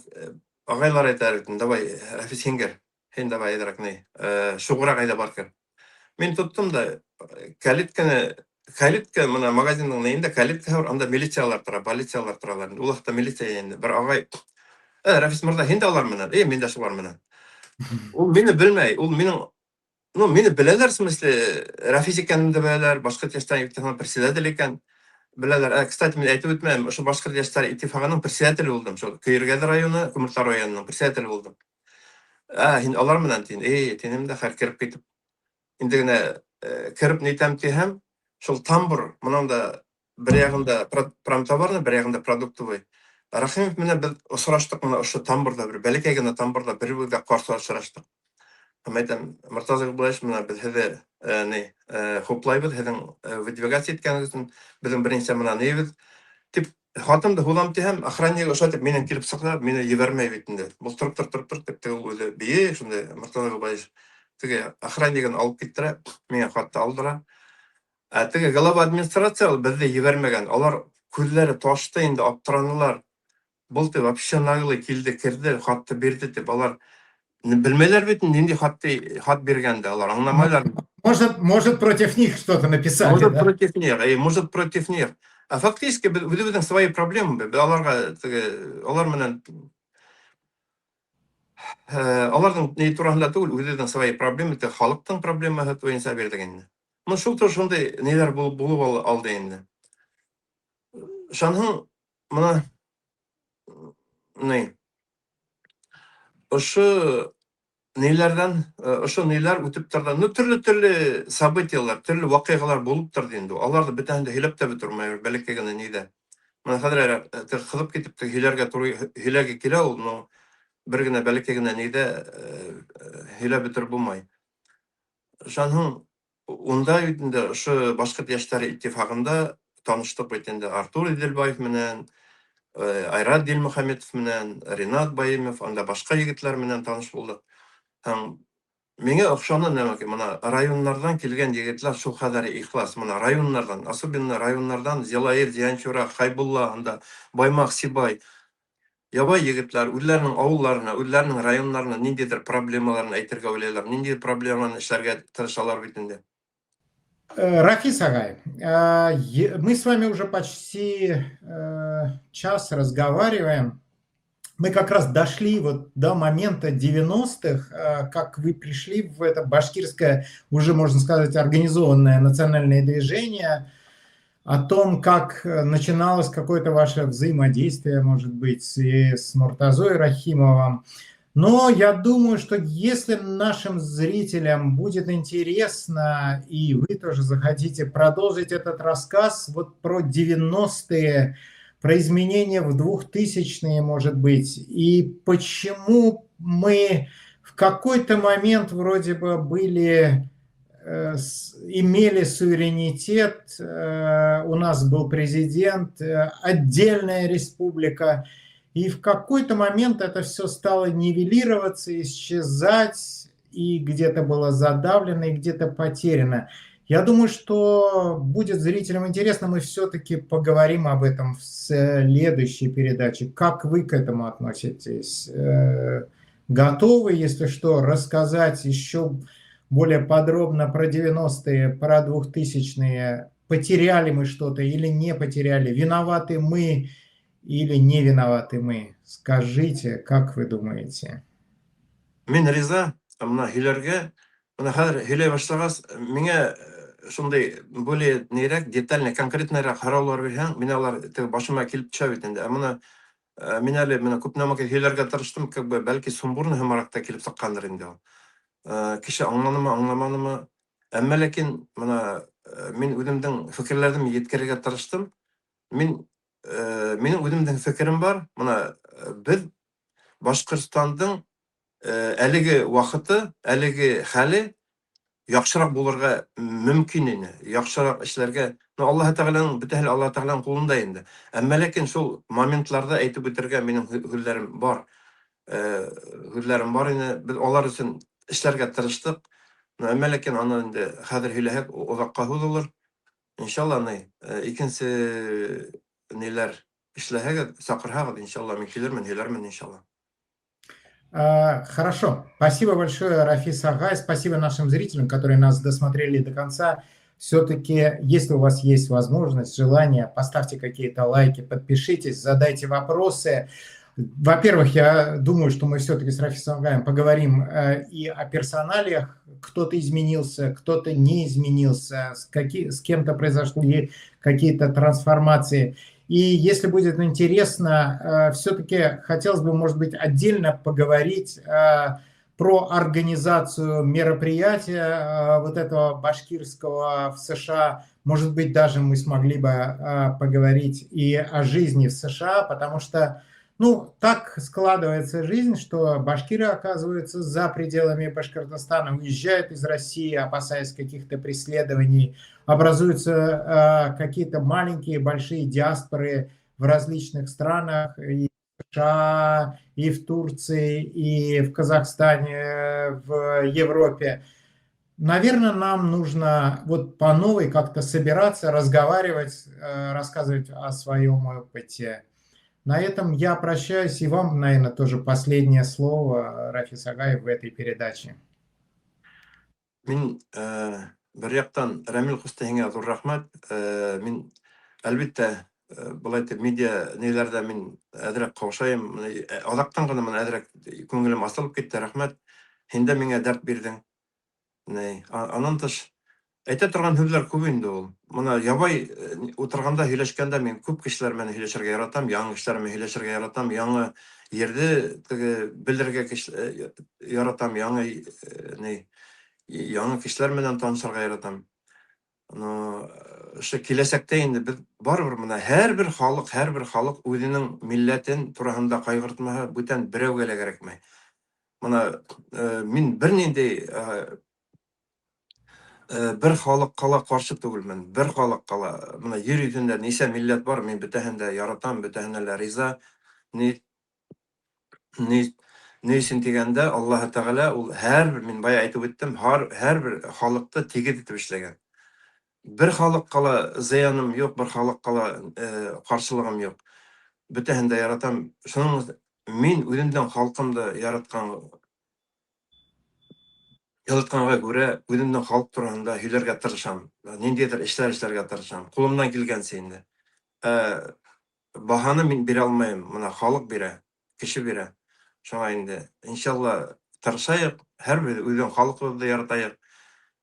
агайлар әйтәр, давай, Рафис Хингер, һин давай идрак не. Шугыра кайда баркыр. Мин тоттым да калитка моны магазинның нәендә калитка бар, анда милициялар тора, полициялар торалар. Ул вакытта милиция инде. Бер агай, Рафис мурда һин дә алар менән, мин дә шулар менән. Ул мине белмәй, ул минең мине беләләр, в смысле, Рафис икәнне беләләр, башкорт яшьләр иттифагының председателе икән. Беләләр. Кстати, мин әйтеп үтмәдем, шу башкорт яшьләр иттифагының председателе булдым. Шу Кыйргәдә районы, Кумырта районының председателе булдым. Һин алар менән тин, тинем дә һәр кирип китеп. Инде генә кирип нитәм тиһәм, шул тамбур, моның да бер ягында промтоварный, бер ягында продуктовый. Рәхимов менән без очраштык моны ошо тамбурда, бер бәләкәй генә тамбурда бер-бергә каршы очраштык. Мәйтәм, Муртаза Губатович менә без һеҙҙе хуплайбыҙ, һеҙҙең выдвигать иткәнегеҙ өсөн, беҙҙең беренсә менә нейбеҙ. Тип, хатымды һуҙам тиһәм, охранник ошо тип минең килеп сыҡлап, мине ебәрмәй бит инде. Был тор тип, теге үҙе бейек, шундай Муртаза Губатович. Теге охраннигын алып киттера, миңә хатты алдыра. Теге глава администрация безде ебәрмәгән. Алар күзләре ташты инде, аптыранылар. Булды, вообще наглый килде, кирде, хатты берди дип, алар белмәйләр бит нинди хат биргәнде, алар аңламайлар. Может, против них что-то написали, Может, да? против них, может, против них. А фактически, безнең свои проблемы, аларга, алар менән, аларның ни турында түгел, үзенең свои проблемы, халыктың проблемаһы туенса бирдек инде. Ну, шундай ниләр булып алды инде. Шанһың, мына, ни, ошо ниләрдән, ошо ниләр үтеп торды. Ну, төрле событиялар, төрле вакыйгалар булып торды инде. Аларны бөтәһен дә һөйләп тә бетермәй, бәлки генә нидә. Менә хәзер кызып китеп, һөйләргә килә ул, но бер генә бәлки генә нидә һөйләп бетереп булмай. Шанһың, унда инде ошо Башкорт яшьләре иттифагында таныштык бит инде Артур Иделбаев менән, Айрат Дилмөхәммәтов менән, Ринат Баимов, анда башка егетләр менән таныш булдык. Һәм миңа охшаны нәмәки, мына районнардан килгән егетләр шул кадәр ихлас, мына районнардан, особенно районнардан Зелаир, Зиянчура, Хайбулла, анда Баймак, Сибай, ябай егетләр үзләренең авылларына, үзләренең районнарына ниндидер проблемаларын әйтергә уйлыйлар, ниндидер проблеманы эшләргә тырышалар бит инде. Рафис Агай, мы с вами уже почти час разговариваем. Мы как раз дошли вот до момента 90-х, как вы пришли в это башкирское, уже можно сказать, организованное национальное движение, о том, как начиналось какое-то ваше взаимодействие, может быть, и с Муртазой Рахимовым. Но я думаю, что если нашим зрителям будет интересно, и вы тоже захотите продолжить этот рассказ вот про 90-е, про изменения в 2000-е, может быть, и почему мы в какой-то момент вроде бы имели суверенитет, у нас был президент, отдельная республика, и в какой-то момент это все стало нивелироваться, исчезать, и где-то было задавлено, и где-то потеряно. Я думаю, что будет зрителям интересно, мы все-таки поговорим об этом в следующей передаче. Как вы к этому относитесь? Готовы, если что, рассказать еще более подробно про 90-е, про 2000-е? Потеряли мы что-то или не потеряли? Виноваты мы или не виноваты мы? Скажите, как вы думаете? Мин риза, мына һөйләргә, мына хәзер һөйләй башлагас, миңа шундай более нирәк, детальный, конкретныйрак һораулар бирһәң, мин алар башыма килеп төшә бит инде. Моны мин әле күп нәмәгә һөйләргә тырыштым, бәлки сумбурный һәмаракта килеп сыккандыр инде ул. Кеше аңланымы, аңламанымы, әмма ләкин моны мин үземнең фикерләрне yetkерергә тырыштым. Минем үземнең фикерем бар. Моны без Башкортстандың әлеге вакыты, әлеге хәле яхшырак булырга мөмкин иде. Яхшырак эшләргә, но Аллаһ Тәгаләнең бөтәһе Аллаһ Тәгаләнең кулында инде. Әмма ләкин шул моментларда әйтеп үтәргә минем хәлләрем бар. Хәлләрем бар иде. Без алар өчен эшләргә тырыштык. Әмма ләкин аны инде хәзер һөйләһәк узакка һузылыр. Иншалла, икенче ниләр эшләһәгез, сакырһагыз, иншалла, мин килермен, һөйләрмен, иншалла. Хорошо. Спасибо большое, Рафис Агай. Спасибо нашим зрителям, которые нас досмотрели до конца. Все-таки, если у вас есть возможность, желание, поставьте какие-то лайки, подпишитесь, задайте вопросы. Во-первых, я думаю, что мы все-таки с Рафисом Агаем поговорим и о персоналиях. Кто-то изменился, кто-то не изменился, с кем-то произошли какие-то трансформации. И если будет интересно, все-таки хотелось бы, может быть, отдельно поговорить про организацию мероприятия вот этого башкирского в США. Может быть, даже мы смогли бы поговорить и о жизни в США, потому что, так складывается жизнь, что башкиры оказываются за пределами Башкортостана, уезжают из России, опасаясь каких-то преследований, образуются какие-то маленькие, большие диаспоры в различных странах, и в США, и в Турции, и в Казахстане, в Европе. Наверное, нам нужно вот по новой как-то собираться, разговаривать, рассказывать о своем опыте. На этом я прощаюсь, и вам, наверное, тоже последнее слово, Рафис Агаев, в этой передаче. Мин бер яктан Рамил Хустаһиңа зур рәхмәт. Мин әлбиттә былай итеп медиа ниләрдә мин әзрәк каушайм. Азактан гына мен әзрәк күңелем асылып китте. Рәхмәт. Һин дә миңа дәрт бирдең. Анан тыш әйтә торган һүзләр күп инде ул. Моны ябай утырганда һөйләшкәндә мин күп кешеләр белән һөйләшергә яратам, яңа кешеләр белән һөйләшергә яратам, яңа йөрде белергә яратам, яңа кешеләр белән танышырга яратам. Ну, киләсәктә инде без барыбер менә һәрбер халык үзенең милләтен турында кайгыртмаһа, бүтән берәүгә дә кирәкмәй. Моны мин бернинди бер халыкка каршы түгелмен. Бер халыкка менә җир йөзендә ничә милләт бар, мин бөтәһен дә яратам, бөтәһенә дә риза. Ни ни ни өчен дигәндә, Аллаһы Тәгалә ул мин бая әйтеп үттем, һәрбер халыкты тигез итеп эшләгән. Бер халыкка зыяным юк, бер халыкка каршылыгым юк. Бөтәһен дә яратам. Шуның мин үземнең халкымды яратканга күрә, үземнең халык турында һөйләргә тырышам. Ниндидер эшләргә тырышам. Кулымнан килгәнчә инде. Баһаны мин бирә алмыйм. Моны халык бирә, кеше бирә. Шуңа инде иншалла тырышайык, һәрбер үзенең халкыбызды яратайык.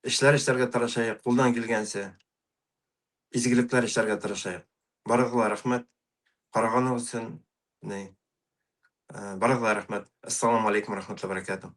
Эшләргә тырышайык, кулдан килгәнчә. Изгелекләр эшләргә тырышайык. Барыгызга рәхмәт. Караганыгыз өчен. Барыгызга рәхмәт. Ассаламу алейкум ва рахматуллаһи ва баракатуһ.